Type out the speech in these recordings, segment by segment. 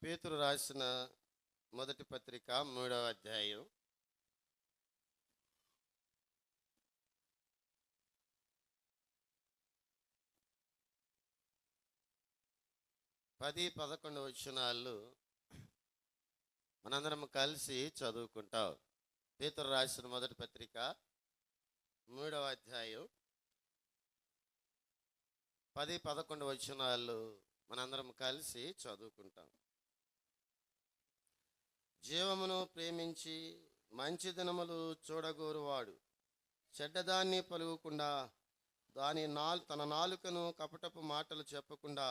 పేతురు రాసిన మొదటి పత్రిక 3వ అధ్యాయం 10-11 వచనాలు మనందరం కలిసి చదువుకుంటాం. పేతురు రాసిన మొదటి పత్రిక 3వ అధ్యాయం 10-11 వచనాలు మనందరం కలిసి చదువుకుంటాం. జీవమును ప్రేమించి మంచి దినములు చూడగోరువాడు చెడ్డదాన్ని పలుకకుండా తన నాలుకను కపటపు మాటలు చెప్పకుండా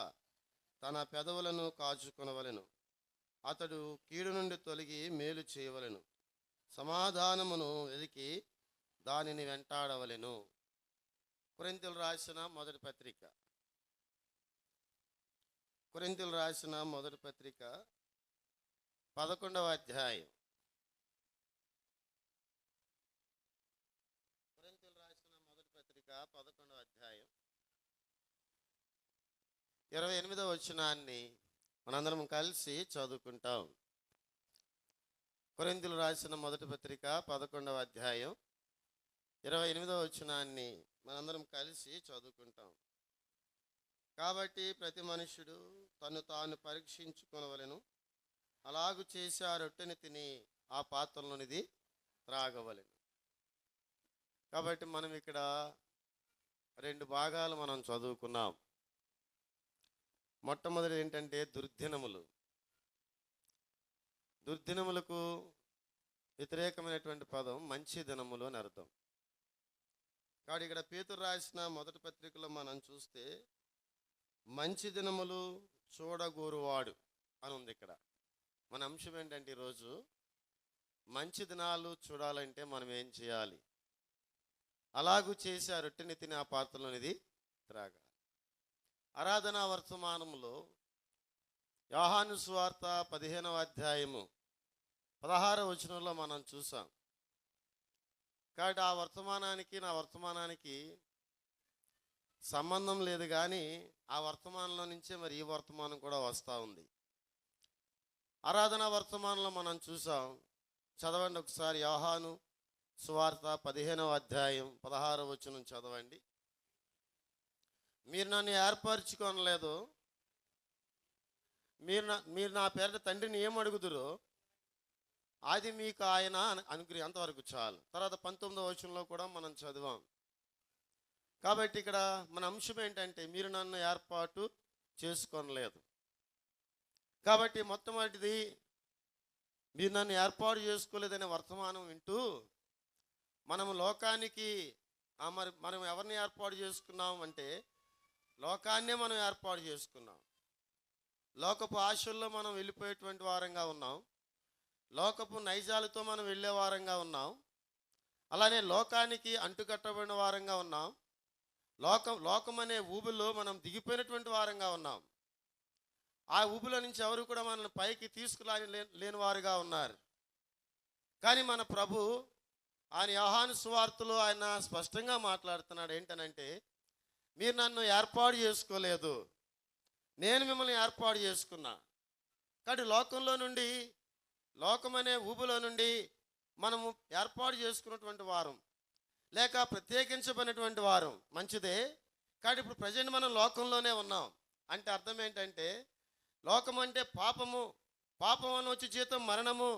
తన పెదవులను కాచుకొనవలెను. అతడు కీడు నుండి తొలగి మేలు చేయవలెను, సమాధానమును వెదికి దానిని వెంటాడవలెను. కొరింథీయులకు రాసిన మొదటి పత్రిక 11వ అధ్యాయం 28వ వచనాన్ని మనందరం కలిసి చదువుకుంటాం. కొరింథీయులకు రాసిన మొదటి పత్రిక 11వ అధ్యాయం 28వ వచనాన్ని మనందరం కలిసి చదువుకుంటాం. కాబట్టి ప్రతి మనుష్యుడు తను తాను పరీక్షించుకొనవలెను, అలాగు చేసి ఆ రొట్టెని తిని ఆ పాత్రలోనిది త్రాగవలెను. కాబట్టి మనం ఇక్కడ 2 భాగాలు మనం చదువుకున్నాం. మొట్టమొదటి ఏంటంటే దుర్దినములకు వ్యతిరేకమైనటువంటి పదం మంచి దినములు అని అర్థం. కాబట్టి ఇక్కడ పేతురు రాసిన మొదటి పత్రికలో మనం చూస్తే మంచి దినములు చూడగోరువాడు అని ఉంది. ఇక్కడ మన అంశం ఏంటంటే ఈరోజు మంచి దినాలు చూడాలంటే మనం ఏం చేయాలి? అలాగూ చేసి ఆ రొట్టెని తిని ఆ పాత్రలోనిది త్రాగాలి. ఆరాధనా వర్తమానంలో యోహాను సువార్త 15వ అధ్యాయము 16వ వచనంలో మనం చూసాం. కాబట్టి ఆ వర్తమానానికి నా వర్తమానానికి సంబంధం లేదు, కానీ ఆ వర్తమానంలో నుంచే మరి ఈ వర్తమానం కూడా వస్తూ ఉంది. ఆరాధనా వర్తమానంలో మనం చూసాం. చదవండి ఒకసారి యోహాను సువార్త 15వ అధ్యాయం 16వ వచనం చదవండి. మీరు నన్ను ఏర్పరచుకోనలేదు, మీరు నా పేరిట తండ్రిని ఏం అడుగుదురో అది మీకు ఆయన అనుగ్రహం. అంతవరకు చాలు. తర్వాత 19వ వచనంలో కూడా మనం చదివాం. కాబట్టి ఇక్కడ మన అంశం ఏంటంటే మీరు నన్ను ఏర్పాటు చేసుకోనలేదు. కాబట్టి మొట్టమొదటిది మీరు నన్ను ఏర్పాటు చేసుకోలేదనే వర్తమానం వింటూ మనం లోకానికి మనం ఎవరిని ఏర్పాటు చేసుకున్నాం అంటే లోకాన్నే మనం ఏర్పాటు చేసుకున్నాం. లోకపు ఆశల్లో మనం వెళ్ళిపోయేటువంటి వారంగా ఉన్నాం. లోకపు నైజాలతో మనం వెళ్ళే వారంగా ఉన్నాం. అలానే లోకానికి అంటుకట్టబడిన వారంగా ఉన్నాం. లోకం అనే ఊబిలో మనం దిగిపోయినటువంటి వారంగా ఉన్నాం. ఆ ఊబిలో నుంచి ఎవరు కూడా మనల్ని పైకి లేని వారుగా ఉన్నారు. కానీ మన ప్రభు ఆయన యోహాను సువార్తలో ఆయన స్పష్టంగా మాట్లాడుతున్నాడు. ఏంటనంటే మీరు నన్ను ఏర్పాటు చేసుకోలేదు, నేను మిమ్మల్ని ఏర్పాటు చేసుకున్నా. కాబట్టి లోకం అనే ఊబిలో నుండి మనము ఏర్పాటు చేసుకున్నటువంటి వారం, లేక ప్రత్యేకించబడినటువంటి వారం మంచిదే. కాబట్టి ఇప్పుడు ప్రజెంట్ మనం లోకంలోనే ఉన్నాం. అంటే అర్థం ఏంటంటే లోకం అంటే పాపం అని వచ్చి జీతం మరణము,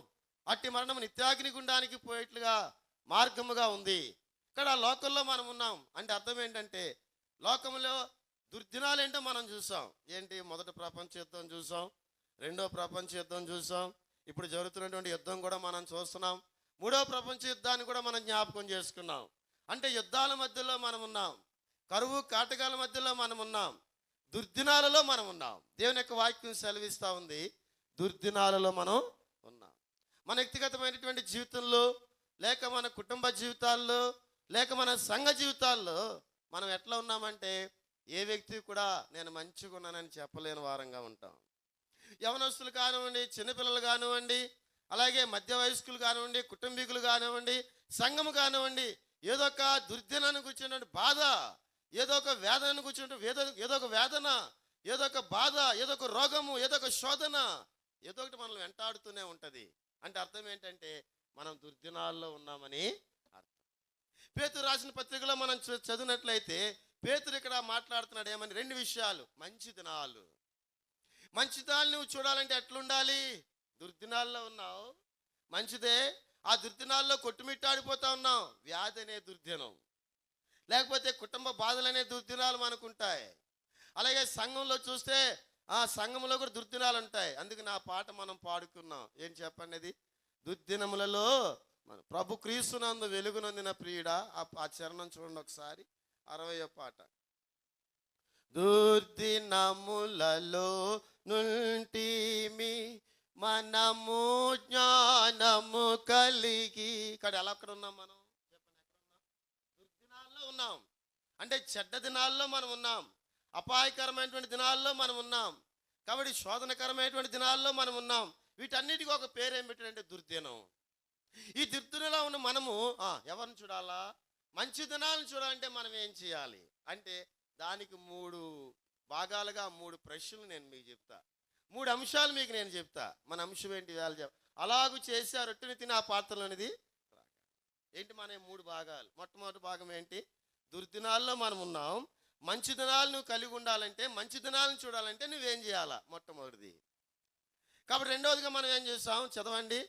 అట్టి మరణము నిత్యాగ్ని గుండానికి పోయేట్లుగా మార్గముగా ఉంది. ఇక్కడ ఆ లోకంలో మనం ఉన్నాం. అంటే అర్థం ఏంటంటే లోకంలో దుర్దినాలు ఏంటో మనం చూసాం. ఏంటి? మొదటి ప్రపంచ యుద్ధం చూసాం, రెండో ప్రపంచ యుద్ధం చూసాం, ఇప్పుడు జరుగుతున్నటువంటి యుద్ధం కూడా మనం చూస్తున్నాం, మూడో ప్రపంచ యుద్ధాన్ని కూడా మనం జ్ఞాపకం చేసుకున్నాం. అంటే యుద్ధాల మధ్యలో మనం ఉన్నాం, కరువు కాటకాల మధ్యలో మనం ఉన్నాం, దుర్దినాలలో మనం ఉన్నాం. దేవుని యొక్క వాక్యం సెలవిస్తూ ఉంది, దుర్దినాలలో మనం ఉన్నాం. మన వ్యక్తిగతమైనటువంటి జీవితంలో, లేక మన కుటుంబ జీవితాల్లో, లేక మన సంఘ జీవితాల్లో మనం ఎట్లా ఉన్నామంటే ఏ వ్యక్తి కూడా నేను మంచిగా ఉన్నానని చెప్పలేని వారంగా ఉంటాం. యవనస్తులు కానివ్వండి, చిన్నపిల్లలు కానివ్వండి, అలాగే మధ్య వయస్కులు కానివ్వండి, కుటుంబీకులు కానివ్వండి, సంఘము కానివ్వండి, ఏదో ఒక దుర్దినాన్ని కూర్చున్నటువంటి బాధ, ఏదో ఒక వేదనను కూర్చున్నట్టు ఏదో ఒక వేదన, ఏదో ఒక బాధ, ఏదో ఒక రోగము, ఏదో ఒక శోధన ఏదో ఒకటి మనల్ని వెంటాడుతూనే ఉంటుంది. అంటే అర్థం ఏంటంటే మనం దుర్దినాల్లో ఉన్నామని అర్థం. పేతురు రాసిన పత్రికలో మనం చదివినట్లయితే పేతురు ఇక్కడ మాట్లాడుతున్నాడు ఏమని? రెండు విషయాలు. మంచి దినాలు. మంచి దినాలు నువ్వు చూడాలంటే ఎట్లుండాలి? దుర్దినాల్లో ఉన్నావు, మంచిదే. ఆ దుర్దినాల్లో కొట్టుమిట్టాడిపోతా ఉన్నావు, వ్యాధి అనే దుర్దినం, లేకపోతే కుటుంబ బాధలు అనే దుర్దినాలు మనకుంటాయి. అలాగే సంఘంలో చూస్తే ఆ సంఘంలో కూడా దుర్దినాలు ఉంటాయి. అందుకు నా పాట మనం పాడుకున్నాం. ఏం చెప్పండి అది? దుర్దినములలో మన ప్రభు క్రీస్తునందు వెలుగునందిన ప్రియుడా. ఆ చరణం చూడండి ఒకసారి, 60వ పాట. దుర్దినములలో నుంటిమి మనము జ్ఞానము కలిగి. ఇక్కడ ఎలా అక్కడ ఉన్నాం మనం? చెప్పండి, ఎక్కడ ఉన్నాం? దుర్దినాల్లో ఉన్నాం. అంటే చెడ్డ దినాల్లో మనం ఉన్నాం, అపాయకరమైనటువంటి దినాల్లో మనం ఉన్నాం, కాబట్టి శోధనకరమైనటువంటి దినాల్లో మనం ఉన్నాం. వీటన్నిటికీ ఒక పేరు ఏం పెట్టాడంటే దుర్దినం. ఈ దుర్దినంలో ఉన్న మనము ఎవరిని చూడాలా? మంచి దినాలను చూడాలంటే మనం ఏం చేయాలి అంటే దానికి 3 భాగాలుగా 3 ప్రశ్నలు నేను మీకు చెప్తా. 3 అంశాలు మీకు నేను చెప్తా. మన అంశం ఏంటి? అలాగూ చేసి ఆ రొట్టెని తిని ఆ పాత్రలోనిది ఏంటి? మన 3 భాగాలు. మొట్టమొదటి భాగం ఏంటి? దుర్దినాల్లో మనం ఉన్నాం. మంచి దినాలు నువ్వు కలిగి ఉండాలంటే, మంచి దినాలను చూడాలంటే నువ్వేం చేయాలా? మొట్టమొదటిది. కాబట్టి రెండవదిగా మనం ఏం చేస్తాం? చదవండి.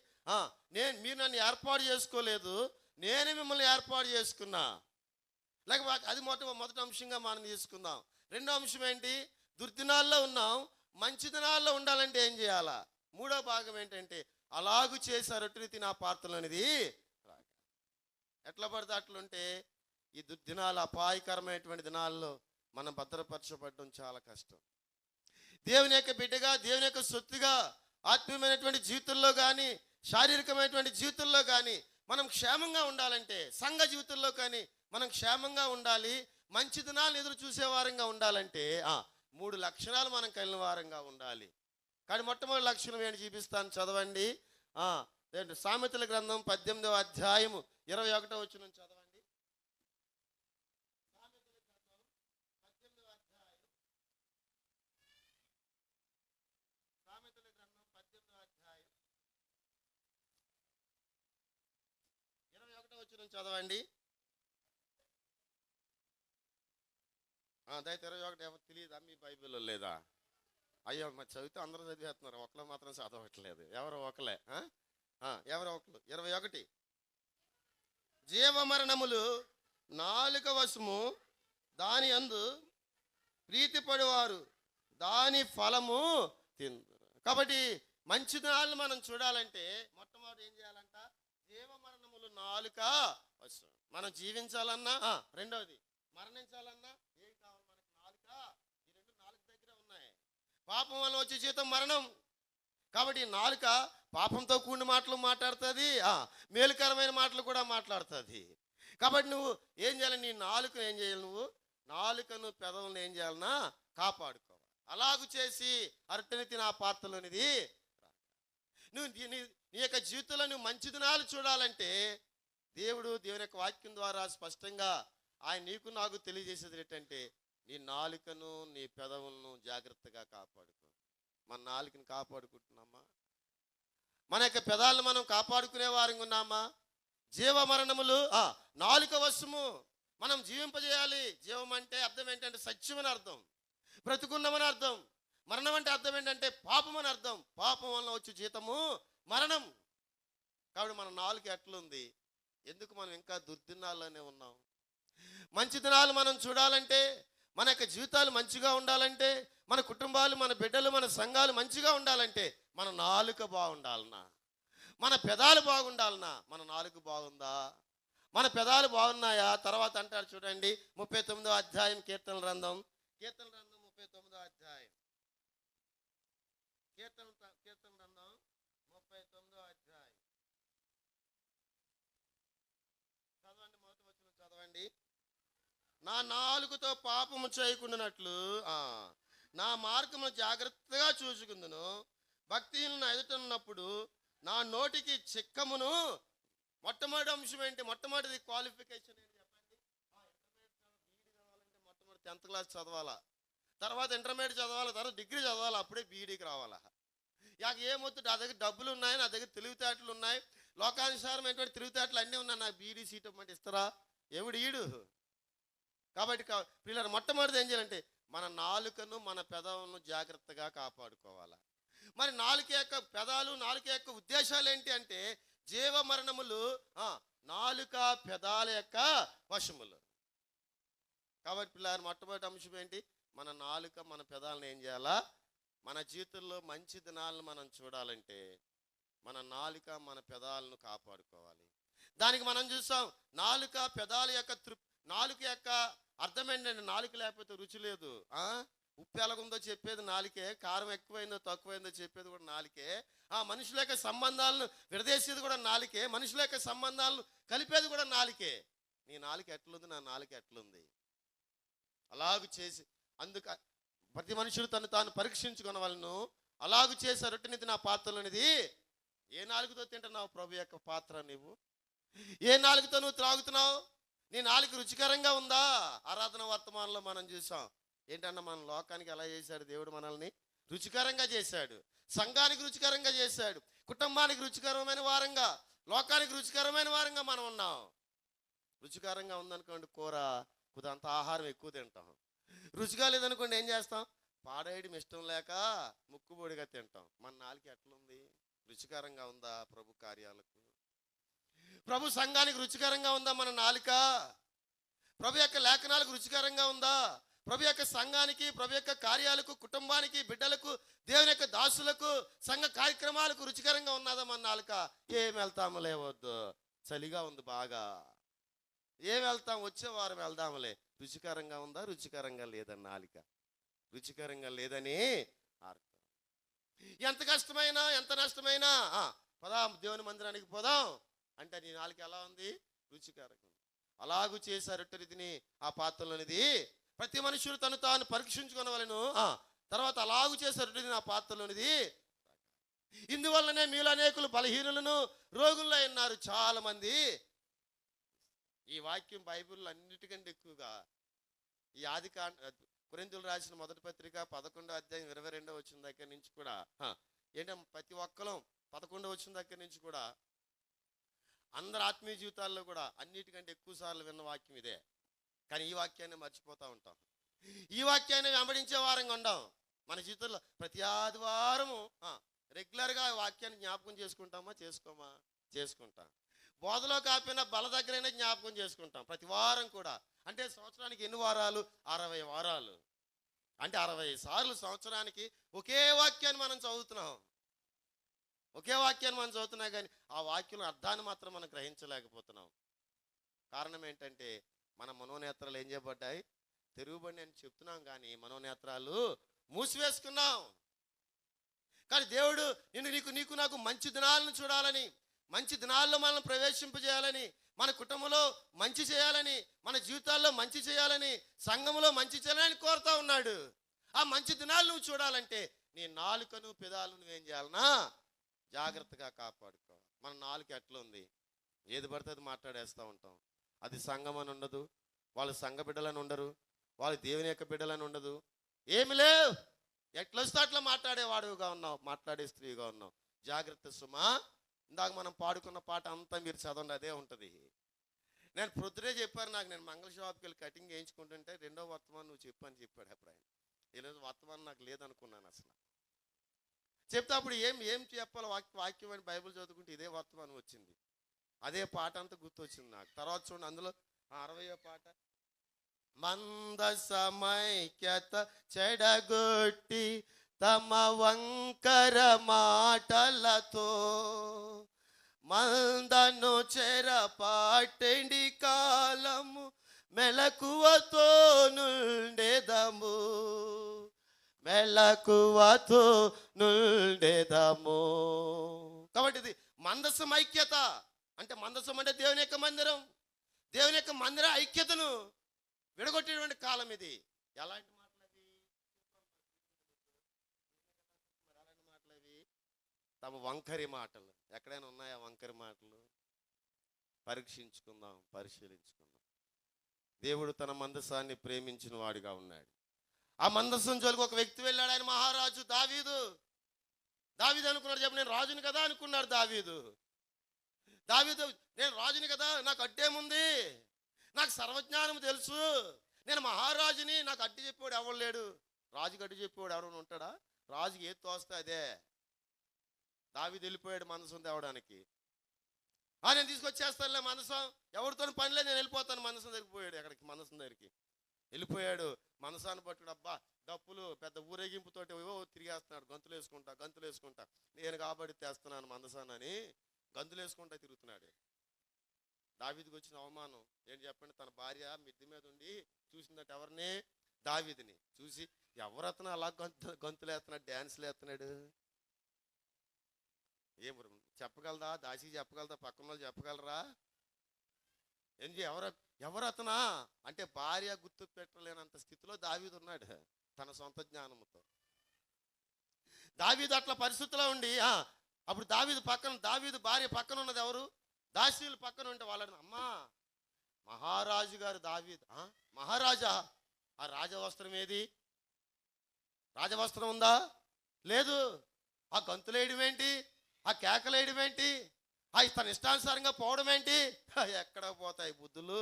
మీరు నన్ను ఏర్పాటు చేసుకోలేదు, నేనే మిమ్మల్ని ఏర్పాటు చేసుకున్నా. లేకపోతే అది మొదటి అంశంగా మనం తీసుకుందాం. రెండో అంశం ఏంటి? దుర్దినాల్లో ఉన్నాం, మంచి దినాల్లో ఉండాలంటే ఏం చేయాలా? మూడో భాగం ఏంటంటే అలాగూ చేసి ఆ రొట్టెని తిని ఆ పాత్రలోనిది ఎట్లా పడితే అట్లుంటే ఈ దుర్దినాలు, అపాయకరమైనటువంటి దినాల్లో మనం భద్రపరచబడడం చాలా కష్టం. దేవుని యొక్క బిడ్డగా, దేవుని యొక్క సొత్తుగా, ఆత్మీయమైనటువంటి జీవితంలో కానీ, శారీరకమైనటువంటి జీవితంలో కానీ మనం క్షేమంగా ఉండాలంటే, సంఘ జీవితంలో కానీ మనం క్షేమంగా ఉండాలి, మంచి దినాలను ఎదురు చూసే వారంగా ఉండాలంటే 3 లక్షణాలు మనం కలిగిన వారంగా ఉండాలి. కానీ మొట్టమొదటి లక్షణం ఏంటి చూపిస్తాను, చదవండి. సామెతల గ్రంథం 18వ అధ్యాయము 21వ వచనం చదవండి. సామెతల గ్రంథం 18వ అధ్యాయం, సామెతల గ్రంథం 18వ అధ్యాయం 21వ వచనం చదవండి. దయచేసి 21 ఎవరు తెలియదా? మీ బైబిల్లో లేదా? అయ్యో, మరి చదివితే అందరూ చదివేస్తున్నారు, ఒకళ్ళు మాత్రం చదవట్లేదు. ఎవరో ఒకలే, ఎవరో ఒకరు. 21. జీవమరణములు నాలుక వశము, దాని యందు ప్రీతిపడివారు దాని ఫలము తిందురు. కాబట్టి మంచి దినాలను మనం చూడాలంటే మొట్టమొదటి ఏం చేయాలంట? జీవమరణములు నాలుక వశం. మనం జీవించాలన్నా, రెండవది మరణించాలన్నా ఏం కావాలి మనకి? నాలుక. ఈ రెండు నాలుక దగ్గర ఉన్నాయి. పాపం వల్ల వచ్చే జీతం మరణం. కాబట్టి నాలుక పాపంతో కూడిన మాటలు మాట్లాడుతుంది, మేలుకరమైన మాటలు కూడా మాట్లాడుతుంది. కాబట్టి నువ్వు ఏం చేయాలి? నీ నాలుకను ఏం చేయాలి? నువ్వు నాలుకను, పెదవులను ఏం చేయాలన్నా కాపాడుకోవాలి. అలాగూ చేసి అరటిని తిన ఆ పాత్రలోనిది నువ్వు నీ యొక్క జీవితంలో నువ్వు మంచి దినాలు చూడాలంటే దేవుని యొక్క వాక్యం ద్వారా స్పష్టంగా ఆయన నీకు నాకు తెలియజేసేది ఏంటంటే నీ నాలుకను, నీ పెదవులను జాగ్రత్తగా కాపాడుకో. మన నాలుకను కాపాడుకుంటున్నామా? మన యొక్క పెదాలను మనం కాపాడుకునే వారంగా ఉన్నామా? జీవమరణములు నాలుక వశము. మనం జీవింపజేయాలి. జీవం అంటే అర్థం ఏంటంటే సత్యం అని అర్థం, బ్రతుకున్నామని అర్థం. మరణం అంటే అర్థం ఏంటంటే పాపం అని అర్థం. పాపం వల్ల వచ్చే జీతము మరణం. కాబట్టి మన నాలుక ఎట్లుంది? ఎందుకు మనం ఇంకా దుర్దినాల్లోనే ఉన్నాం? మంచి దినాలు మనం చూడాలంటే, మన యొక్క జీవితాలు మంచిగా ఉండాలంటే, మన కుటుంబాలు, మన బిడ్డలు, మన సంఘాలు మంచిగా ఉండాలంటే మన నాలుక బాగుండాలన్నా, మన పెదాలు బాగుండాలన్నా. మన నాలుక బాగుందా? మన పెదాలు బాగున్నాయా? తర్వాత అంటారు చూడండి, 39వ అధ్యాయం కీర్తన గ్రంథం 39వ అధ్యాయం, కీర్తన గ్రంథం 39వ అధ్యాయం చదవండి. మొదటి వచనం చదవండి. నా నాలుకతో పాపము చేయకుండానట్లు నా మార్గమును జాగ్రత్తగా చూసుకుందును. భక్తిహీనులను ఎదుటన్నప్పుడు నా నోటికి చిక్కమును. మొట్టమొదటి అంశం ఏంటి? మొట్టమొదటిది క్వాలిఫికేషన్ ఏంటి చెప్పండి? మొట్టమొదటి 10th క్లాస్ చదవాలా, తర్వాత ఇంటర్మీడియట్ చదవాలా, తర్వాత డిగ్రీ చదవాలా, అప్పుడే బీఈడీకి రావాలా. యాక ఏమొద్దు, నా దగ్గర డబ్బులు ఉన్నాయి, నా దగ్గర తెలివితేటలు ఉన్నాయి, లోకానుసారమైనటువంటి తెలివితేటలు అన్నీ ఉన్నాయి, నాకు బీడీ సీట్ ఇవ్వమంటే ఇస్తారా? ఎవడు ఈడు? కాబట్టి పిల్లలు మొట్టమొదటి ఏం చేయాలంటే మన నాలుకను మన పెదవులను జాగ్రత్తగా కాపాడుకోవాలి. మరి నాలుక యొక్క పెదాలు, నాలుక యొక్క ఉద్దేశాలు ఏంటి అంటే జీవ మరణములు నాలుక పెదాల యొక్క వశములు. కాబట్టి పిల్లలు మొట్టమొదటి అంశం ఏంటి? మన నాలుక మన పెదాలను ఏం చేయాలా? మన జీవితంలో మంచి దినాలను మనం చూడాలంటే మన నాలుక మన పెదాలను కాపాడుకోవాలి. దానికి మనం చూసాం నాలుక పెదాల యొక్క నాలుక యొక్క అర్థం ఏంటంటే నాలుక లేకపోతే రుచి లేదు. ఉప్పు ఎలాగుందో చెప్పేది నాలుకే, కారం ఎక్కువైందో తక్కువైందో చెప్పేది కూడా నాలుకే, మనుషుల యొక్క సంబంధాలను విడదీసేది కూడా నాలుకే, మనుషుల యొక్క సంబంధాలను కలిపేది కూడా నాలుకే. నీ నాలుక ఎట్లుంది, నా నాలుక ఎట్లుంది? అలాగు చేసి అందుకు ప్రతి మనుషులు తను తాను పరీక్షించుకున్న వాళ్ళను అలాగు చేసి రొట్టెనిది నా పాత్రలోనిది. ఏ నాలుగుతో తింటున్నావు ప్రభు యొక్క పాత్ర? నువ్వు ఏ నాలుగుతో నువ్వు త్రాగుతున్నావు? నీ నాలుగు రుచికరంగా ఉందా? ఆరాధన వర్తమానంలో మనం చూసాం ఏంటన్నా, మన లోకానికి ఎలా చేశాడు దేవుడు? మనల్ని రుచికరంగా చేశాడు, సంఘానికి రుచికరంగా చేశాడు, కుటుంబానికి రుచికరమైన వారంగా, లోకానికి రుచికరమైన వారంగా మనం ఉన్నాం. రుచికరంగా ఉందనుకోండి కూర, కుదంత ఆహారం ఎక్కువ తింటాం. రుచిగా లేదనుకోండి ఏం చేస్తాం? పాడేయడం ఇష్టం లేక ముక్కుబొడిగా తింటాం. మన నాలుక ఎట్లుంది? రుచికరంగా ఉందా ప్రభు కార్యాలకు? ప్రభు సంఘానికి రుచికరంగా ఉందా మన నాలుక? ప్రభు యొక్క లేఖనాలకు రుచికరంగా ఉందా? ప్రభు యొక్క సంఘానికి, ప్రభు యొక్క కార్యాలకు, కుటుంబానికి, బిడ్డలకు, దేవుని యొక్క దాసులకు, సంఘ కార్యక్రమాలకు రుచికరంగా ఉన్నదా మన నాలుక? ఏం వెళ్తాము లేవద్దు, చలిగా ఉంది బాగా, ఏం వెళ్తాం, వచ్చే వారం వెళ్దాములే. రుచికరంగా ఉందా? రుచికరంగా లేదని నాలుక రుచికరంగా లేదని అర్థం. ఎంత కష్టమైనా ఎంత నష్టమైనా పదాం దేవుని మందిరానికి పోదాం అంటే నీ నాలుక ఎలా ఉంది? రుచికరంగా. అలాగూ చేశారు రీతిని ఆ పాత్రలోనిది. ప్రతి మనుషులు తను తాను పరీక్షించుకున్న వాళ్ళను తర్వాత అలాగూ చేశారు ఆ పాత్రలోనిది. ఇందువల్లనే మీలో అనేకులు బలహీనులను రోగుల్లో ఉన్నారు చాలా మంది. ఈ వాక్యం బైబిల్లో అన్నిటికంటే ఎక్కువగా ఈ కొరింథీయులు రాసిన మొదటి పత్రిక 11వ అధ్యాయం 22వ వచనం దగ్గర నుంచి కూడా ఏంటంటే ప్రతి ఒక్కరం 11వ వచనం దగ్గర నుంచి కూడా అందరి ఆత్మీయ జీవితాల్లో కూడా అన్నిటికంటే ఎక్కువ సార్లు విన్న వాక్యం ఇదే. కానీ ఈ వాక్యాన్ని మర్చిపోతూ ఉంటాం. ఈ వాక్యాన్ని వెంబడించే వారంగా ఉండం. మన జీవితంలో ప్రతి ఆదివారము రెగ్యులర్గా వాక్యాన్ని జ్ఞాపకం చేసుకుంటామా? చేసుకుంటాం. బోధలో కాకపోయినా బల దగ్గరైనా జ్ఞాపకం చేసుకుంటాం ప్రతి వారం కూడా. అంటే సంవత్సరానికి ఎన్ని వారాలు? 60 వారాలు. అంటే 60 సార్లు సంవత్సరానికి ఒకే వాక్యాన్ని మనం చదువుతున్నాం. కానీ ఆ వాక్యం అర్థాన్ని మాత్రం మనం గ్రహించలేకపోతున్నాం. కారణం ఏంటంటే మన మనోనేత్రాలు ఏం చేయబడ్డాయి? తెరుగుబడి అని చెప్తున్నాం కానీ మనోనేత్రాలు మూసివేసుకున్నాం. కానీ దేవుడు నీకు నాకు మంచి దినాలను చూడాలని, మంచి దినాల్లో మనల్ని ప్రవేశింపజేయాలని, మన కుటుంబంలో మంచి చేయాలని, మన జీవితాల్లో మంచి చేయాలని, సంఘంలో మంచి చేయాలని కోరుతా ఉన్నాడు. ఆ మంచి దినాలు నువ్వు చూడాలంటే నీ నాలుకను పెదాలు నువ్వేం చేయాలన్నా జాగ్రత్తగా కాపాడుకో. మన నాలుక ఎట్లా ఉంది? ఏది పడితే అది మాట్లాడేస్తూ ఉంటాం. అది సంఘం అని ఉండదు, వాళ్ళు సంఘ బిడ్డలని ఉండరు, వాళ్ళు దేవుని యొక్క బిడ్డలని ఉండదు, ఏమి లేవు. ఎట్లొస్తే అట్లా మాట్లాడేవాడుగా ఉన్నావు, మాట్లాడే స్త్రీగా ఉన్నావు. జాగ్రత్త సుమా. ఇందాక మనం పాడుకున్న పాట అంతా మీరు చదవండి, అదే ఉంటుంది. నేను ప్రొద్దునే చెప్పారు నాకు, నేను మంగళ షాప్కి వెళ్ళి కటింగ్ చేయించుకుంటుంటే 2వ వర్తమానం నువ్వు చెప్పని చెప్పాడు. అప్పుడు ఆయన ఈరోజు వర్తమానం నాకు లేదనుకున్నాను అసలు. చెప్తే అప్పుడు ఏం చెప్పాలి వాక్యం అని బైబిల్ చదువుకుంటే ఇదే వర్తమానం వచ్చింది. అదే పాట అంతా గుర్తొచ్చింది నాకు. తర్వాత చూడండి అందులో 60వ పాట, మందసమైక్యత చెడగొట్టి తమ వంకర మాటలతో మందను చెరపాటెండి కాలము మెలకువతో నుండెదము. కాబట్టి ఇది మందసం ఐక్యత అంటే, మందసం అంటే దేవుని యొక్క మందిరం. దేవుని యొక్క మందిర ఐక్యతను విడగొట్టేటువంటి కాలం ఇది. ఎలాంటి మాటలవి? తమ వంకరి మాటలు. ఎక్కడైనా ఉన్నాయా వంకరి మాటలు? పరిశీలించుకుందాం. దేవుడు తన మందసాన్ని ప్రేమించిన వాడిగా ఉన్నాడు. ఆ మందసం జోలికి ఒక వ్యక్తి వెళ్ళాడు, ఆయన మహారాజు దావీదు. దావీదు అనుకున్నాడు చెప్పు, నేను రాజుని కదా అనుకున్నాడు దావీదు. దావీదు నేను రాజుని కదా, నాకు అడ్డేముంది, నాకు సర్వజ్ఞానం తెలుసు, నేను మహారాజుని, నాకు అడ్డు చెప్పేవాడు ఎవరు లేడు. రాజుకి అడ్డు చెప్పేవాడు ఎవరైనా ఉంటాడా? రాజుకి ఏది తోస్తే అదే. దావీదు వెళ్ళిపోయాడు మనసం తేవడానికి. నేను తీసుకొచ్చేస్తానులే మనసం, ఎవరితో పనిలే, నేను వెళ్ళిపోతాను మనసం దగ్గరికి పోయాడు. ఎక్కడికి? మనసం దగ్గరికి వెళ్ళిపోయాడు. మనసాన్ని పట్టుడు అబ్బా డప్పులు పెద్ద ఊరేగింపుతోటి తిరిగేస్తున్నాడు. గంతులు వేసుకుంటా నేను కాబట్టి తెస్తున్నాను మందసానని గంతులు వేసుకుంటా తిరుగుతున్నాడు. దావీదుకి వచ్చిన అవమానం ఏంటి చెప్పండి? తన భార్య మిద్ది మీద ఉండి చూసిందట ఎవరిని? దావీదుని చూసి, ఎవరతను అలా గంతులు వేస్తున్నాడు, డ్యాన్స్లు వేస్తున్నాడు, ఏం చెప్పగలదా? దాసి చెప్పగలదా? పక్కన వాళ్ళు చెప్పగలరా? ఏంటి ఎవరతనా అంటే భార్య గుర్తు పెట్టలేనంత స్థితిలో దావీదు ఉన్నాడు తన సొంత జ్ఞానంతో. దావీదు అట్లా పరిస్థితిలో ఉండి అప్పుడు దావీదు భార్య పక్కన ఉన్నది ఎవరు? దాసీలు పక్కన ఉంటే వాళ్ళని, అమ్మా మహారాజు గారు దావీదు. మహారాజా? ఆ రాజవస్త్రం ఏది? రాజవస్త్రం ఉందా? లేదు. ఆ గంతులేయడం ఏంటి? ఆ కేకలేయడం ఏంటి? తన ఇష్టానుసారంగా పోవడం ఏంటి? ఎక్కడ పోతాయి బుద్ధులు?